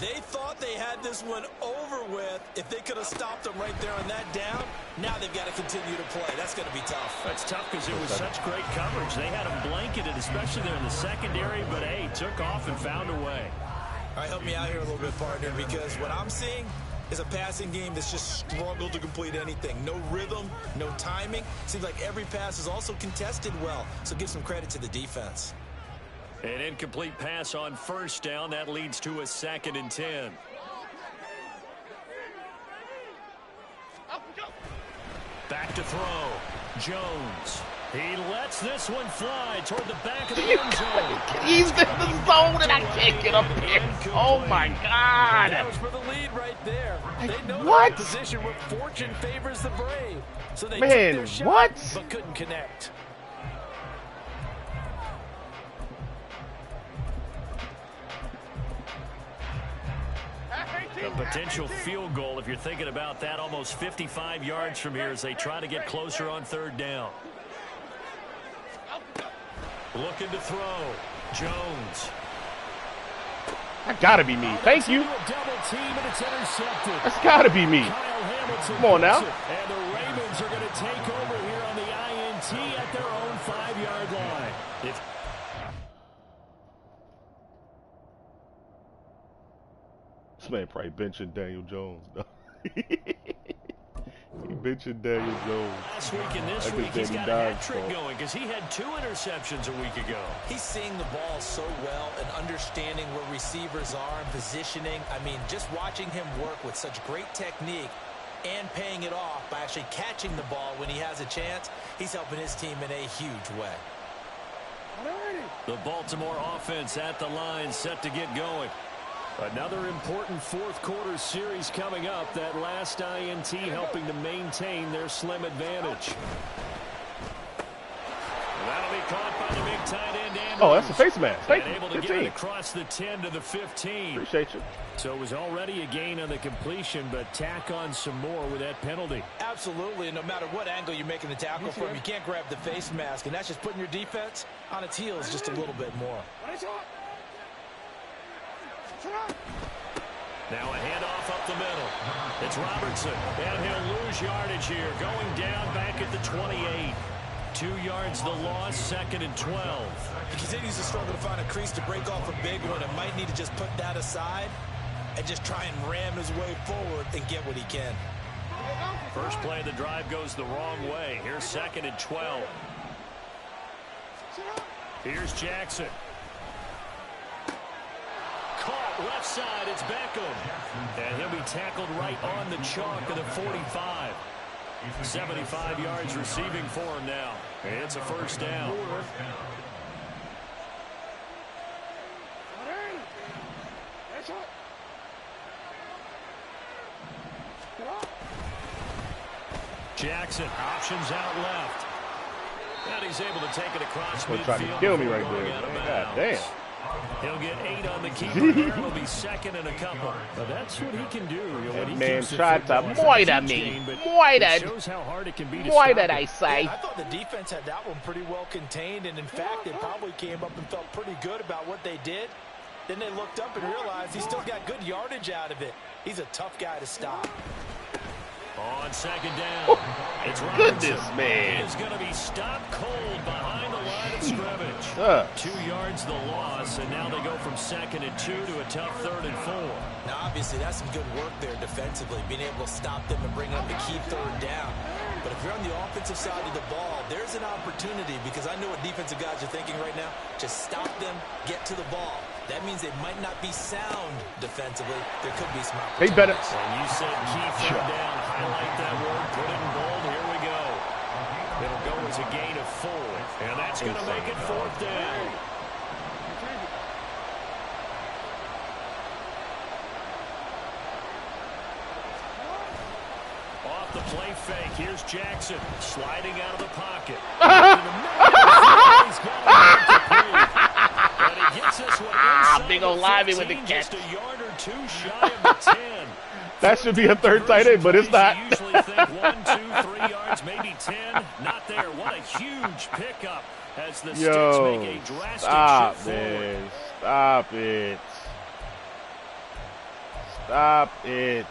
They thought they had this one over with. If they could have stopped them right there on that down, now they've got to continue to play. That's going to be tough. That's tough because it was such great coverage. They had them blanketed, especially there in the secondary, but, hey, took off and found a way. All right, help me out here a little bit, partner, because what I'm seeing is a passing game that's just struggled to complete anything. No rhythm, no timing. Seems like every pass is also contested well, so give some credit to the defense. An incomplete pass on 1st down. That leads to a 2nd and 10. Back to throw. Jones. He lets this one fly toward the back of the end zone. He's in the zone and I can't get up here. Oh my God. That was for the lead right there. They know what? they're in a position where fortune favors the brave. So they Man, took their shot, what? but couldn't connect. A potential field goal, if you're thinking about that, almost 55 yards from here as they try to get closer on 3rd down. Looking to throw. Jones. That gotta be me. Thank you. Double team and it's intercepted. That's gotta be me. Come on now. And the Ravens are going to take over here on the INT at their own 5-yard line. This man probably benching Daniel Jones, though. He benching Daniel Jones. Last week and this week, he's got a hat trick going because he had 2 interceptions a week ago. He's seeing the ball so well and understanding where receivers are and positioning. I mean, just watching him work with such great technique and paying it off by actually catching the ball when he has a chance, he's helping his team in a huge way. The Baltimore offense at the line, set to get going. Another important 4th quarter series coming up. That last INT helping to maintain their slim advantage. That'll be caught by the big tight end. Andrews. Oh, that's a face mask. Thank you. Able to get it across the 10 to the 15. Appreciate you. So it was already a gain on the completion, but tack on some more with that penalty. Absolutely. No matter what angle you're making the tackle from, you can't grab the face mask, and that's just putting your defense on its heels just a little bit more. Now a handoff up the middle. It's Robertson, and he'll lose yardage here, going down back at the 28. 2 yards the loss, 2nd and 12. He continues to struggle to find a crease to break off a big one. It might need to just put that aside and just try and ram his way forward and get what he can. First play of the drive goes the wrong way. Here's 2nd and 12. Here's Jackson. Caught left side. It's Beckham. And he'll be tackled right on the chalk of the 45. 75 yards receiving for him now. It's a first down. Jackson options out left. And he's able to take it across midfield. Trying to kill me right there. God damn. He'll get 8 on the keeper. It'll be 2nd and a couple. But that's what he can do. That man tried to moiter me. Moitered. Shows how hard it can be to moitered, I say. Yeah, I thought the defense had that one pretty well contained, and in fact, they probably came up and felt pretty good about what they did. Then they looked up and realized he still got good yardage out of it. He's a tough guy to stop. On 2nd down, Oh, it's Robinson. goodness, man. He is going to be stopped cold behind the line of scrimmage. 2 yards the loss, and now they go from 2nd and 2 to a tough 3rd and 4. Now, obviously, that's some good work there defensively, being able to stop them and bring up the key 3rd down. But if you're on the offensive side of the ball, there's an opportunity, because I know what defensive guys are thinking right now. Just stop them, get to the ball. That means they might not be sound defensively. There could be some opportunities. They better. And you said key 3rd down. Highlight that word. Put it in bold. Here we go. It'll go as a gain of 4. And that's going to make it 4th down. Off the play fake. Here's Jackson sliding out of the pocket. He's got it. And he gets this one inside big ol' Lively with the catch. Just a yard or 2 shy of the 10. That should be a 3rd tight end, but it's not. You usually think 1, 2, 3 yards, maybe 10. Not there. What a huge pickup as the Sticks make a drastic stop, shift man. forward. Stop it. Stop it.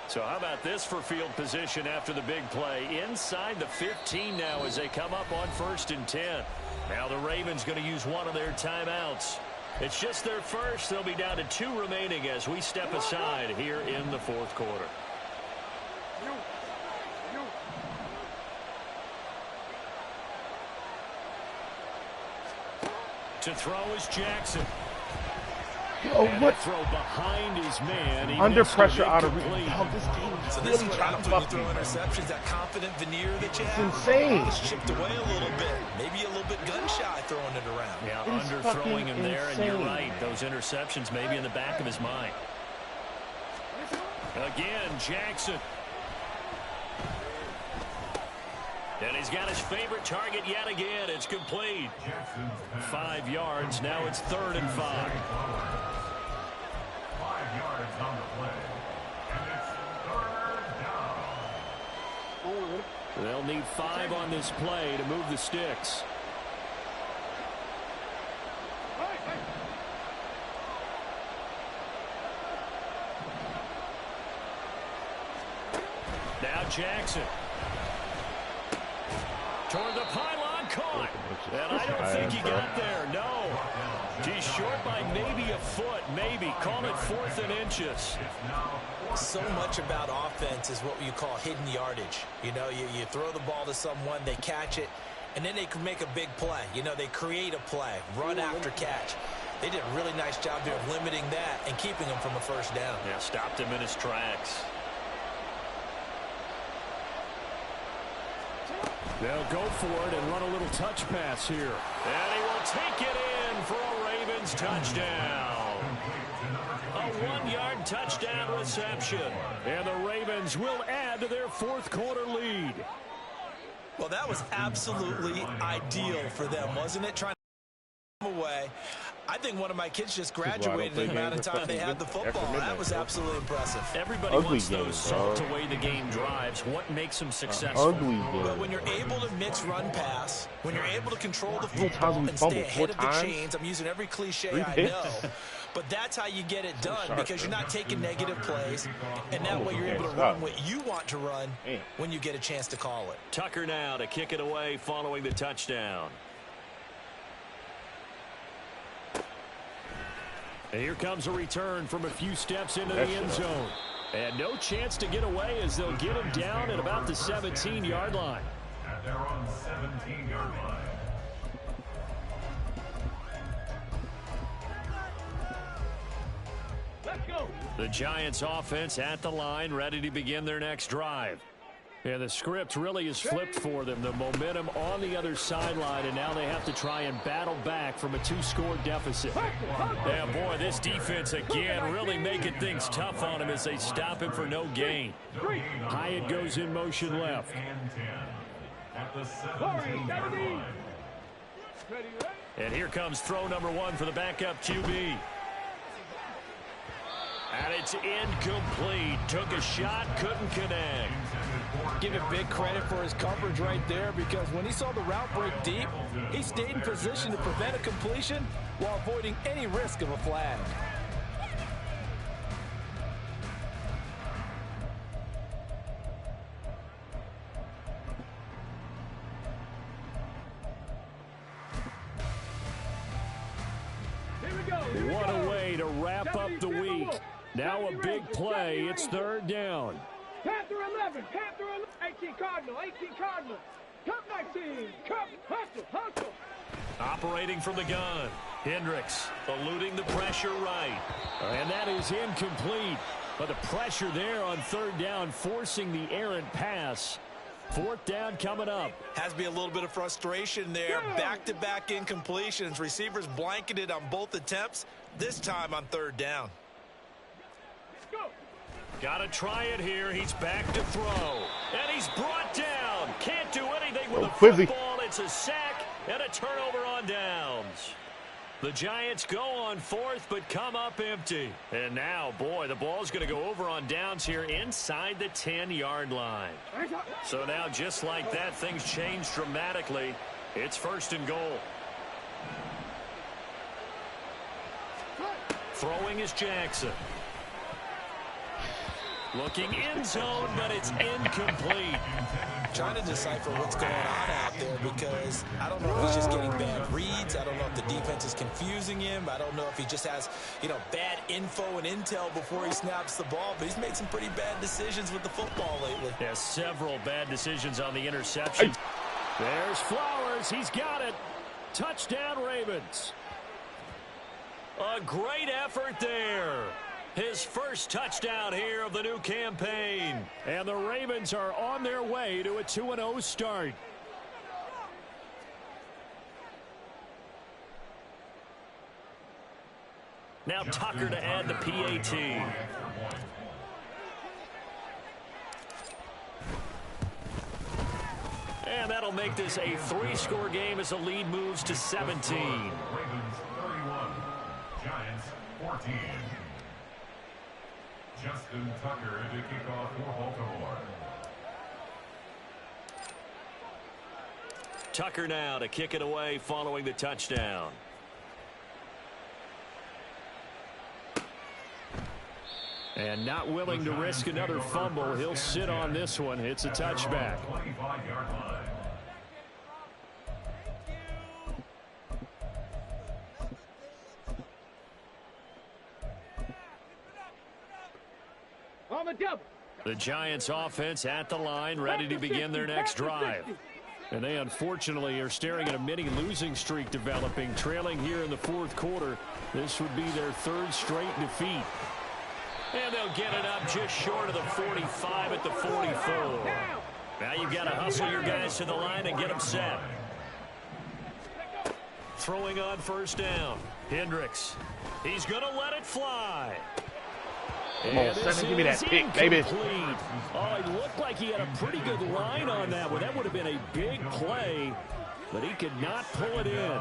So how about this for field position after the big play? Inside the 15 now as they come up on 1st and 10. Now the Ravens going to use one of their timeouts. It's just their first. They'll be down to 2 remaining as we step aside here in the 4th quarter. To throw is Jackson. Oh, And what? throw behind his man. He Under missed it, pressure out of incomplete. reach. Oh, this team is So this really is what trying happens to when you fuck throw me. interceptions, that confident veneer that you have. insane. It's chipped away a little bit. Maybe a little bit gun-shy throwing it around. Yeah, It is underthrowing him fucking there, and you're insane. right. Those interceptions may be in the back of his mind. Again, Jackson. And he's got his favorite target yet again. It's complete. 5 yards. Now it's 3rd and 5. 5 yards on the play. And it's 3rd down. They'll need 5 on this play to move the Sticks. Now Jackson. Toward the pylon, caught. And I don't think he got there, no. He's short by maybe a foot, maybe. Call it 4th and inches. So much about offense is what you call hidden yardage. You know, you throw the ball to someone, they catch it, and then they can make a big play. You know, they create a play, run after catch. They did a really nice job there of limiting that and keeping him from a 1st down. Yeah, stopped him in his tracks. They'll go for it and run a little touch pass here. And he will take it in for a Ravens touchdown. A 1-yard touchdown reception. And the Ravens will add to their 4th quarter lead. Well, that was absolutely ideal for them, wasn't it? Trying to away. I think one of my kids just graduated in the amount of time they had the football. That was absolutely impressive. Everybody wants those salt away the game drives. What makes them successful? But when you're able to mix run pass, when you're able to control the football and stay ahead of the chains, I'm using every cliche I know, but that's how you get it done because you're not taking negative plays, and that way you're able to run what you want to run when you get a chance to call it. Tucker now to kick it away following the touchdown. And here comes a return from a few steps into the end zone. And no chance to get away as they'll get him down at about the 17-yard line. At their own 17-yard line. Let's go. The Giants offense at the line, ready to begin their next drive. And the script really is flipped for them. The momentum on the other sideline, and now they have to try and battle back from a 2-score deficit. Yeah, boy, this defense again really making things tough on him as they stop him for no gain. Hyatt goes in motion left. At the 17-yard line. And here comes throw number 1 for the backup QB. And it's incomplete. Took a shot, couldn't connect. Give him big credit for his coverage right there because when he saw the route break deep, he stayed in position to prevent a completion while avoiding any risk of a flag. What a way to wrap up the week. Now a big play. It's third down. Panther 11, Panther 18 Cardinal, 18 Cardinal. Cup 19, Cup, hustle. Operating from the gun. Hendricks eluding the pressure right. And that is incomplete. But the pressure there on third down forcing the errant pass. Fourth down coming up. Has to be a little bit of frustration there. Back-to-back incompletions. Receivers blanketed on both attempts, this time on third down. Got to try it here. He's back to throw. And he's brought down. Can't do anything with the football. It's a sack and a turnover on downs. The Giants go on fourth, but come up empty. And now, boy, the ball's going to go over on downs here inside the 10-yard line. So now, just like that, things change dramatically. It's first and goal. Throwing is Jackson. Looking end zone, but it's incomplete. Trying to decipher what's going on out there because I don't know if he's just getting bad reads. I don't know if the defense is confusing him. I don't know if he just has, bad info and intel before he snaps the ball. But he's made some pretty bad decisions with the football lately. Yeah, several bad decisions on the interception. There's Flowers. He's got it. Touchdown, Ravens. A great effort there. His first touchdown here of the new campaign. And the Ravens are on their way to a 2-0 start. Now Tucker to add the PAT. And that'll make this a 3-score game as the lead moves to 17. Ravens 31, Giants 14. Justin Tucker to kick off for Baltimore. Tucker now to kick it away following the touchdown. And not willing to risk another fumble. He'll sit on this one. It's a touchback. 25-yard line. On the double. The Giants offense at the line, ready to begin their next drive. And they unfortunately are staring at a mini losing streak developing, trailing here in the fourth quarter. This would be their third straight defeat. And they'll get it up just short of the 45 at the 44. Now you've got to hustle your guys to the line and get them set. Throwing on first down. Hendricks. He's going to let it fly. Come on, Seven, give me that pick, baby. Oh, it looked like he had a pretty good line on that one. That would have been a big play. but he could not pull it in.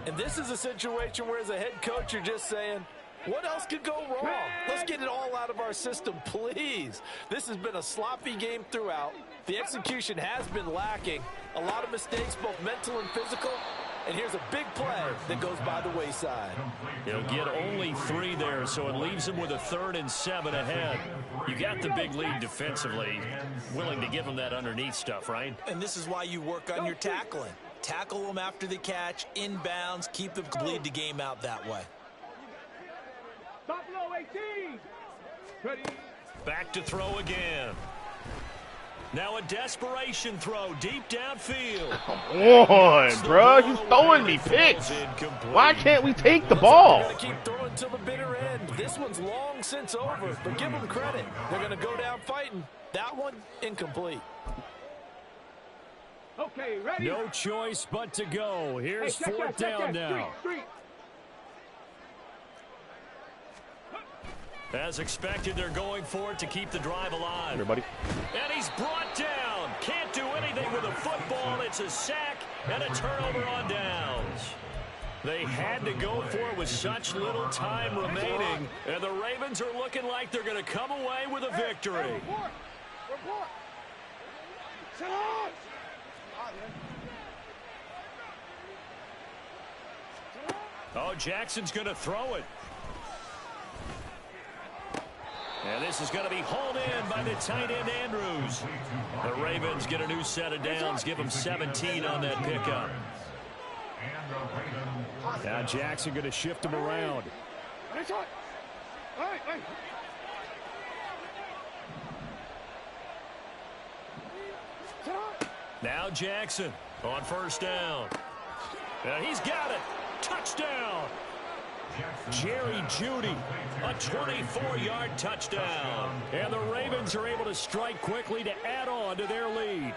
And this is a situation where as a head coach, you're just saying, what else could go wrong? Let's get it all out of our system, please. This has been a sloppy game throughout. The execution has been lacking. A lot of mistakes, both mental and physical. And here's a big play that goes by the wayside. He'll get only 3 there, so it leaves him with a 3rd and 7 ahead. You got the big lead defensively. Willing to give him that underneath stuff, right? And this is why you work on your tackling. Tackle them after the catch, inbounds, keep them bleed the game out that way. Stop low, 18. Ready. Back to throw again. Now a desperation throw deep downfield. Come on, bro. He's throwing me picks. Why can't we take the ball? They're going to keep throwing till the bitter end. This one's long since over, but give them credit. They're going to go down fighting. That one, incomplete. Okay, ready. No choice but to go. Here's 4th down now. Street. As expected, they're going for it to keep the drive alive. Everybody. And he's brought down. Can't do anything with a football. It's a sack and a turnover on downs. They had to go for it with such little time remaining. And the Ravens are looking like they're going to come away with a victory. Report. Sit on. Oh, Jackson's going to throw it. And this is going to be hauled in by the tight end, Andrews. The Ravens get a new set of downs, give them 17 on that pickup. Now Jackson going to shift him around. Now Jackson on 1st down. And he's got it. Touchdown. Jerry Jeudy, a 24-yard touchdown. And the Ravens are able to strike quickly to add on to their lead.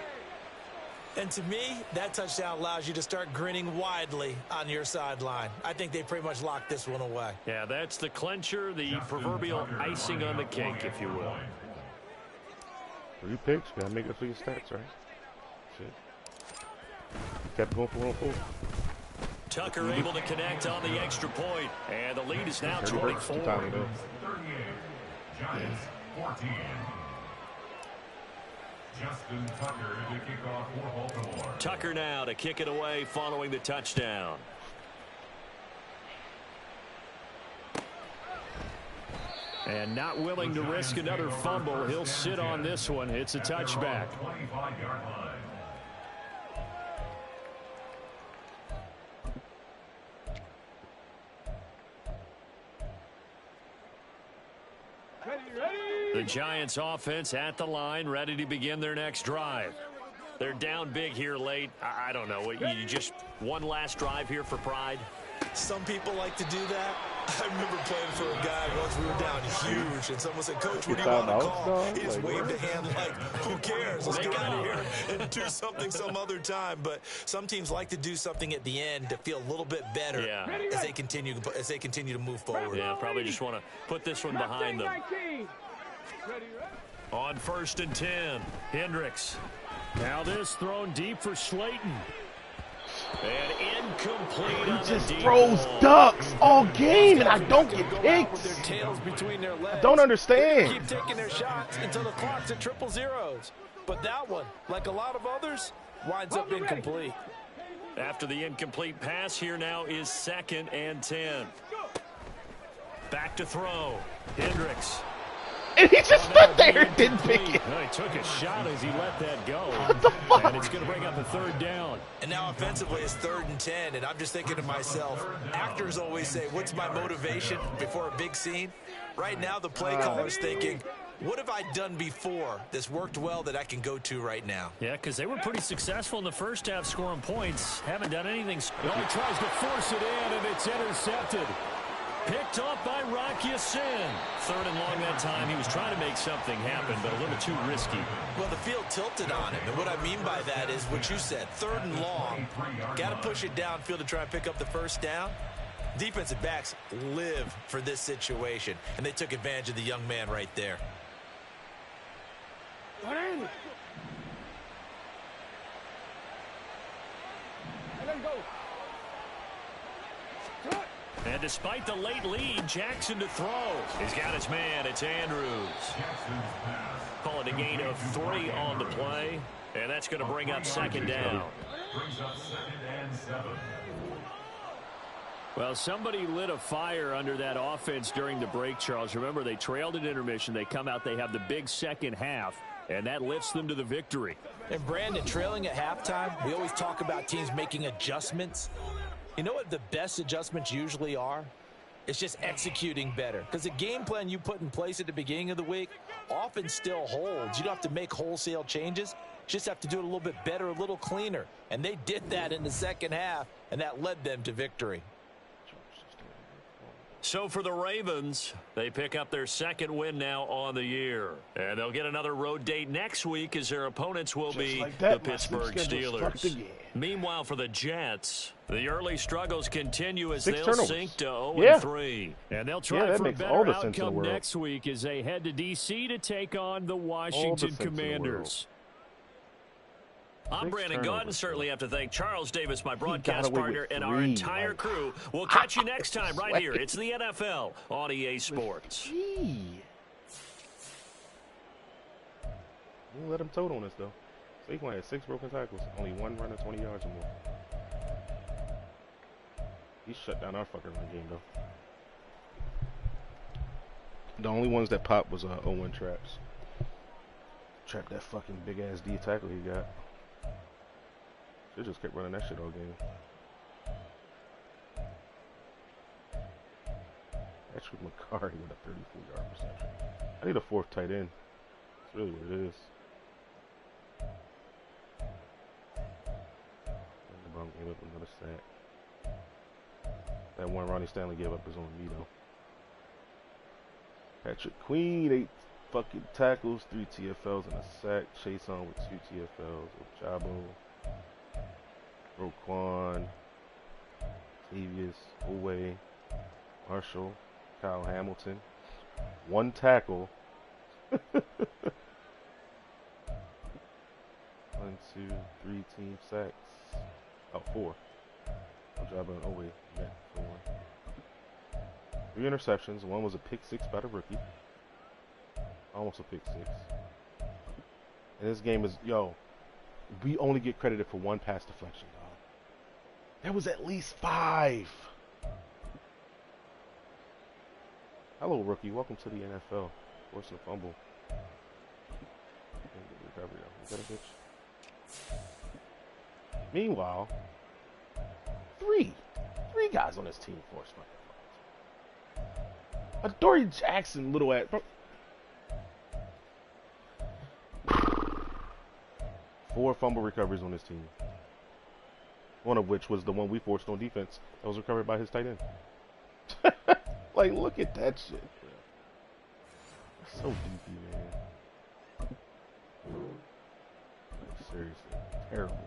And to me, that touchdown allows you to start grinning widely on your sideline. I think they pretty much locked this one away. Yeah, that's the clincher, the proverbial icing on the cake, if you will. 3 picks. Gotta make it for your stats, right? Shit. Kept going for 1-4. Tucker able to connect on the extra point. And the lead is now 24. 38. Giants 14. Justin Tucker to kick off for Baltimore. Tucker now to kick it away following the touchdown. And not willing to risk another fumble. He'll sit on this one. It's a touchback. 25-yard line. The Giants offense at the line, ready to begin their next drive. They're down big here late. I don't know. You just one last drive here for pride? Some people like to do that. I remember playing for a guy once we were down huge, and someone said, "Coach, what do you want to call?" He just waved a hand like, "Who cares? Let's get out of here and do something some other time." But some teams like to do something at the end to feel a little bit better as they continue to move forward. Yeah, probably just want to put this one behind them. On 1st and 10, Hendricks. Now this thrown deep for Slayton. And incomplete on the He just deep throws ball. ducks all game, and I don't get picks. Their tails between their legs. I don't understand. Keep taking their shots until the clock's at 0-0s. But that one, like a lot of others, winds up incomplete. After the incomplete pass, here now is 2nd and 10. Back to throw. Hendricks. And he just stood there and didn't pick it. No, he took a shot as he let that go. What the fuck? And it's going to bring up a 3rd down. And now offensively it's 3rd and 10, and I'm just thinking to myself, actors always say, what's my motivation before a big scene? Right now the play caller's thinking, what have I done before that's worked well that I can go to right now? Yeah, because they were pretty successful in the first half scoring points. Haven't done anything. He tries to force it in, and it's intercepted. Picked off by Rock Ya-Sin. 3rd and long that time. He was trying to make something happen, but a little too risky. Well, the field tilted on him, and what I mean by that is what you said, 3rd and long. Got to push it downfield to try and pick up the 1st down. Defensive backs live for this situation, and they took advantage of the young man right there. And despite the late lead, Jackson to throw. He's got his man. It's Andrews. Call it a gain of 3 on the play. And that's going to bring up second down. Brings up 2nd and 7. Well, somebody lit a fire under that offense during the break, Charles. Remember, they trailed at intermission. They come out, they have the big second half, and that lifts them to the victory. And Brandon, trailing at halftime, we always talk about teams making adjustments. You know what the best adjustments usually are? It's just executing better. Because the game plan you put in place at the beginning of the week often still holds. You don't have to make wholesale changes. You just have to do it a little bit better, a little cleaner. And they did that in the second half, and that led them to victory. So for the Ravens, they pick up their 2nd win now on the year. And they'll get another road date next week as their opponents will be the Pittsburgh Steelers. Meanwhile, for the Jets, the early struggles continue as they'll sink to 0-3. And they'll try for a better outcome next week as they head to D.C. to take on the Washington Commanders. I'm Brandon Gaudin. Certainly have to thank Charles Davis, my broadcast partner, and our entire crew. We'll catch you next time right here. It's the NFL on EA Sports. You let him tote on us, though. Saquon had 6 broken tackles. Only 1 run of 20 yards or more. He shut down our fucking run game, though. The only ones that popped was 0-1 traps. Trapped that fucking big-ass D tackle he got. They just kept running that shit all game. Patrick McCarry with a 34-yard reception. I need a 4th tight end. That's really what it is. And the Brown gave up another sack. That one Ronnie Stanley gave up is on me, though. Patrick Queen, 8 fucking tackles, 3 TFLs and a sack. Chase on with 2 TFLs. Ojabo. Roquan, Tavius, Owe, Marshall, Kyle Hamilton. 1 tackle. 1, 2, 3 team sacks. Oh, 4. Ojabo and Owe met for 1. 3 interceptions. 1 was a pick 6 by the rookie. Almost a pick 6. And this game is, we only get credited for 1 pass deflection, dog. There was at least 5. Hello, rookie. Welcome to the NFL. Force a fumble. Recovery, though. Is that a bitch? Meanwhile, 3 guys on this team forced my Adoree Jackson, little ass. 4 fumble recoveries on this team. One of which was the one we forced on defense. That was recovered by his tight end. Like, look at that shit, bro. That's so deepy, man. Like, seriously. Terrible.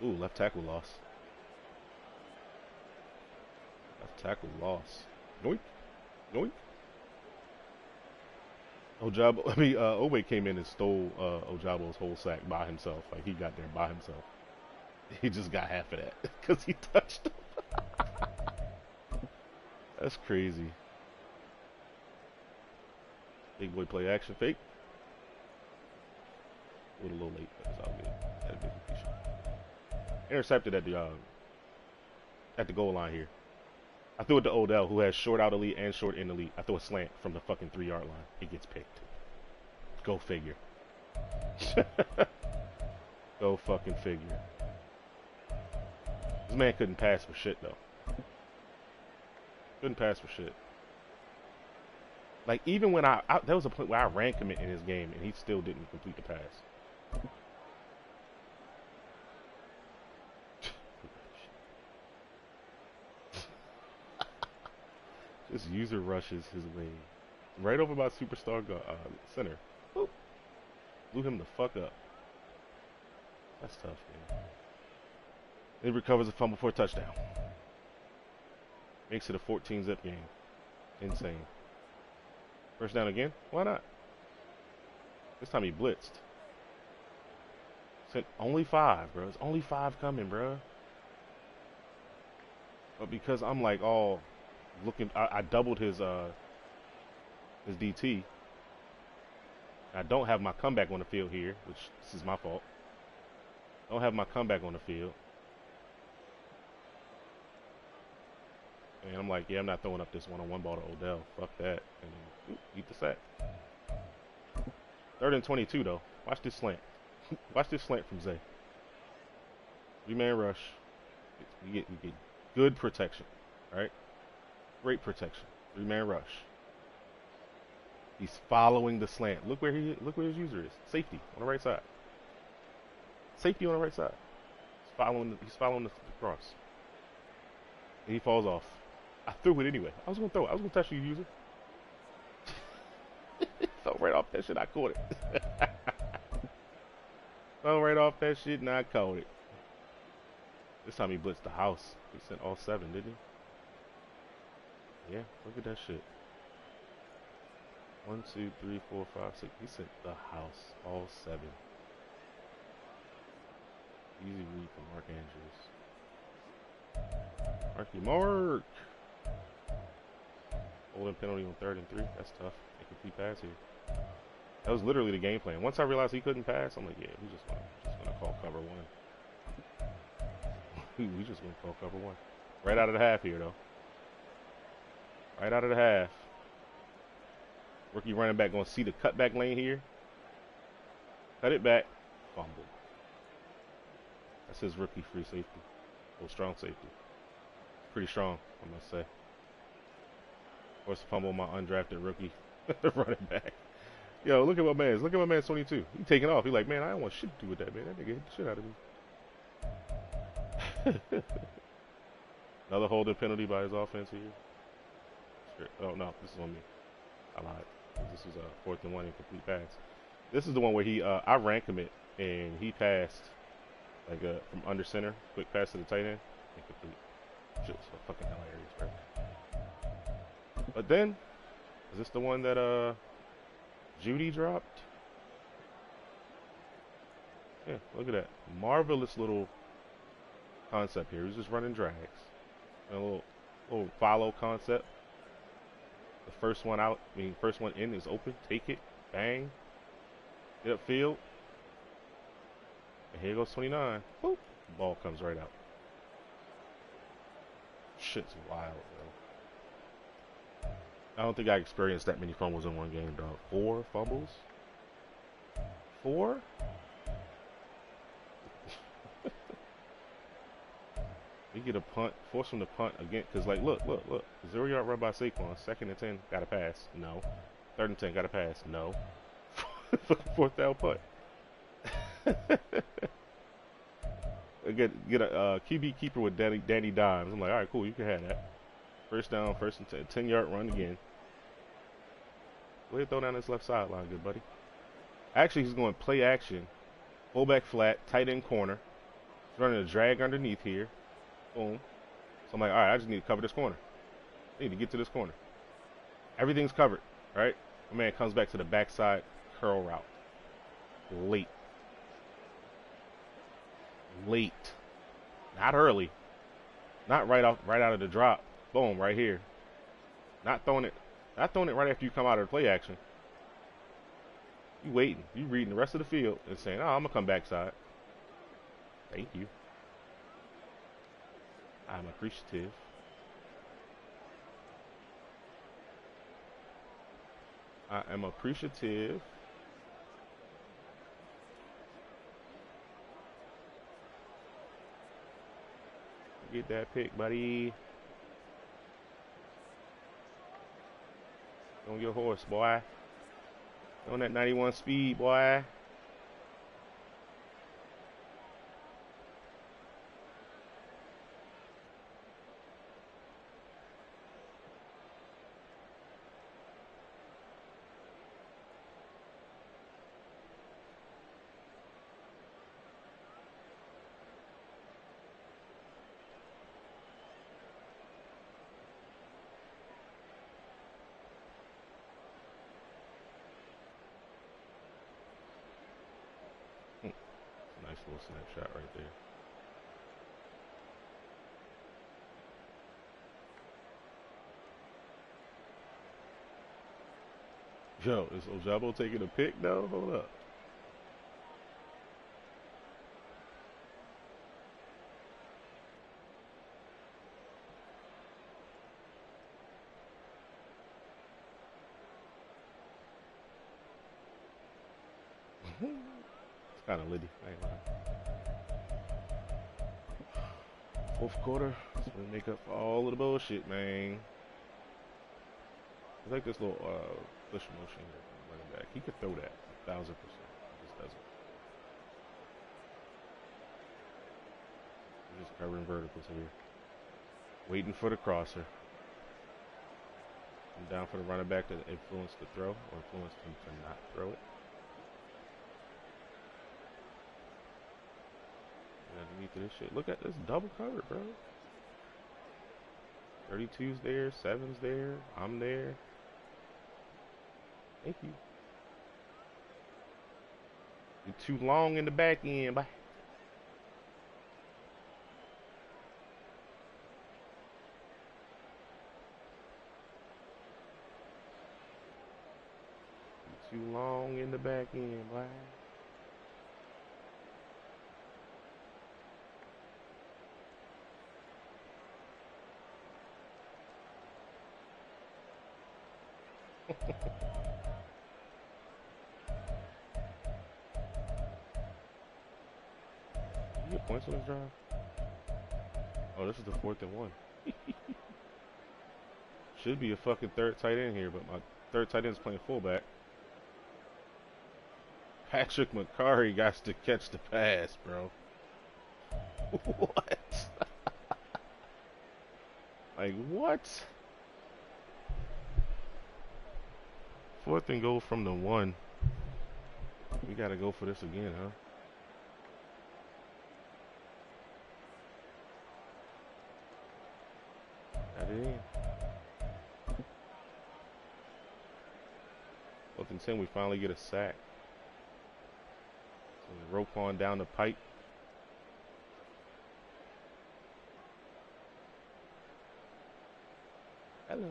Ooh, left tackle loss. Left tackle loss. Yoink. Yoink. Owe came in and stole Ojabo's whole sack by himself. Like, he got there by himself. He just got half of that because he touched him. That's crazy. Big boy play action fake. A little late, but it's all good. Had a big completion. Intercepted at the goal line here. I threw it to Odell, who has short out elite and short in elite. I throw a slant from the fucking 3-yard line. He gets picked. Go figure. Go fucking figure. This man couldn't pass for shit, though. Couldn't pass for shit. Like, even when there was a point where I ran commit in his game, and he still didn't complete the pass. Just user rushes his way. Right over by superstar center. Boop. Blew him the fuck up. That's tough, man. He recovers a fumble for a touchdown. Makes it a 14-zip game. Insane. First down again? Why not? This time he blitzed. Sent only 5, bro. It's only 5 coming, bro. But because I'm like all looking, I doubled his DT. I don't have my comeback on the field here, which this is my fault. Don't have my comeback on the field. And I'm like, yeah, I'm not throwing up this one-on-one ball to Odell. Fuck that. And then, eat the sack. 3rd and 22, though. Watch this slant. Watch this slant from Zay. 3-man rush. We get good protection, right? Great protection. 3-man rush. He's following the slant. Look where his user is. Safety on the right side. Safety on the right side. He's following the cross. And he falls off. I threw it anyway. I was gonna throw it. I was gonna touch you, user. Fell right off that shit. I caught it. Fell right off that shit and I caught it. This time he blitzed the house. He sent all 7, didn't he? Yeah, look at that shit. 1, 2, 3, 4, 5, 6. He sent the house, all 7. Easy read from Mark Andrews. Mark. Holding penalty on 3rd and 3. That's tough. Incomplete pass here. That was literally the game plan. Once I realized he couldn't pass, I'm like, yeah, we just gonna call cover 1. We just gonna call cover 1. Right out of the half here, though. Right out of the half. Rookie running back gonna see the cutback lane here. Cut it back. Fumble. That's his rookie free safety. Little strong safety. Pretty strong, I must say. Forced to fumble my undrafted rookie running back. Yo, look at my man's. Look at my man's 22. He taking off. He like, man, I don't want shit to do with that, man. That nigga hit the shit out of me. Another holding penalty by his offense here. Sure. Oh, no. This is on me. I lied. This was a 4th and 1 incomplete pass. This is the one where I ran commit, and he passed like from under center. Quick pass to the tight end. Incomplete. Shit was so fucking hilarious, bro. But then, is this the one that Judy dropped? Yeah, look at that. Marvelous little concept here. He's just running drags. And a little follow concept. The first one out, first one in is open. Take it. Bang. Get upfield. And here goes 29. Boop. Ball comes right out. Shit's wild, bro. I don't think I experienced that many fumbles in one game, dog. 4 fumbles? 4? We get a punt, force him to punt again, because, like, look. 0-yard run by Saquon, 2nd and 10, got to pass. No. 3rd and 10, got to pass. No. 4th down punt. Get a QB keeper with Danny Dimes. I'm like, all right, cool, you can have that. First down, 1st and 10, 10-yard run again. Go ahead, throw down this left sideline, good buddy. Actually, he's going play action, fullback flat, tight end corner. He's running a drag underneath here. Boom. So I'm like, all right, I just need to cover this corner. I need to get to this corner. Everything's covered, right? My man comes back to the backside curl route. Late. Not early. Not right out of the drop. Boom, right here. Not throwing it right after you come out of the play action. You waiting. You reading the rest of the field and saying, oh, I'm gonna come backside. Thank you. I'm appreciative. I am appreciative. Get that pick, buddy. On your horse, boy. On that 91 speed, boy. little snapshot right there. Yo, is Ojabo taking a pick though? Hold up. It's kind of litty. I ain't lying. Fourth quarter, it's gonna make up for all of the bullshit, man. I like this little push motion here from running back. He could throw that 1,000%. He just doesn't. He's just covering verticals here. Waiting for the crosser. I'm down for the running back to influence the throw or influence him to not throw it. Underneath of this shit. Look at this double cover, bro. 32's there, 7's there, I'm there. Thank you. You're too long in the back end, bye. You're too long in the back end, bye. You get points on this drive? Oh, this is the 4th and 1. Should be a fucking third tight end here, but my third tight end is playing fullback. Patrick McCarry got to catch the pass, bro. What? Like, what? 4th and goal from the 1. We gotta go for this again, huh? Got it in. 4th and 10, we finally get a sack. So we rope on down the pipe. Hello.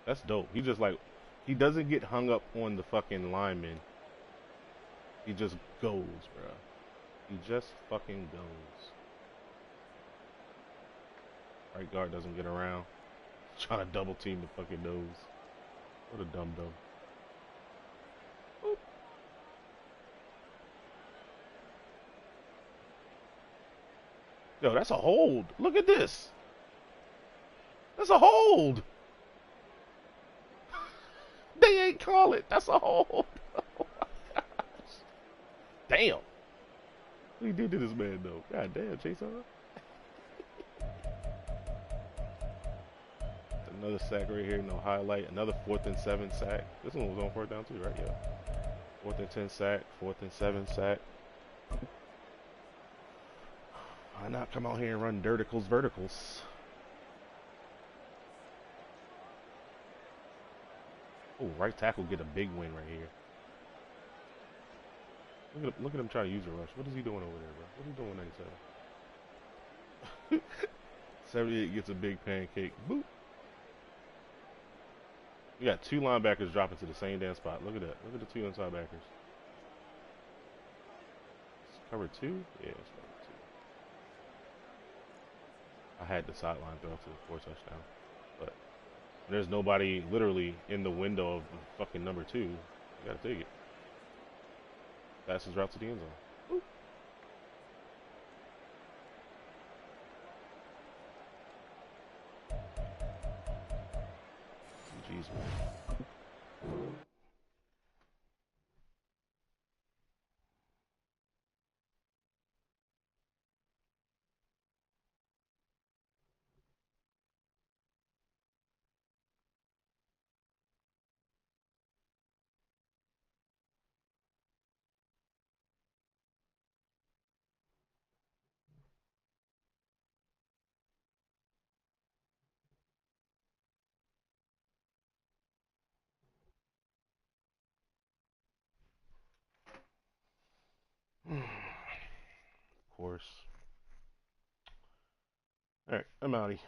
That's dope. He just like, he doesn't get hung up on the fucking lineman. He just goes, bro. He just fucking goes. Right guard doesn't get around. Trying to double team the fucking nose. What a dumb. Oop. Yo, that's a hold. Look at this. That's a hold. They ain't call it. That's a hold. Oh my gosh. Damn. What he did to this man though? God damn, Chase on. Another sack right here, no highlight. Another 4th and 7 sack. This one was on 4th down too, right? Yeah. 4th and 10 sack, 4th and 7 sack. Why not come out here and run verticals? Oh, right tackle get a big win right here. Look at him try to use a rush. What is he doing over there, bro? What is he doing 97? 78 gets a big pancake. Boop. You got 2 linebackers dropping to the same damn spot. Look at that. Look at the 2 inside backers. It's cover 2? Yeah, it's cover 2. I had the sideline throw to the 4 touchdown. But there's nobody literally in the window of fucking number 2. You gotta take it. Fastest route to the end zone. Woo. Jeez, man. Alright, I'm outie.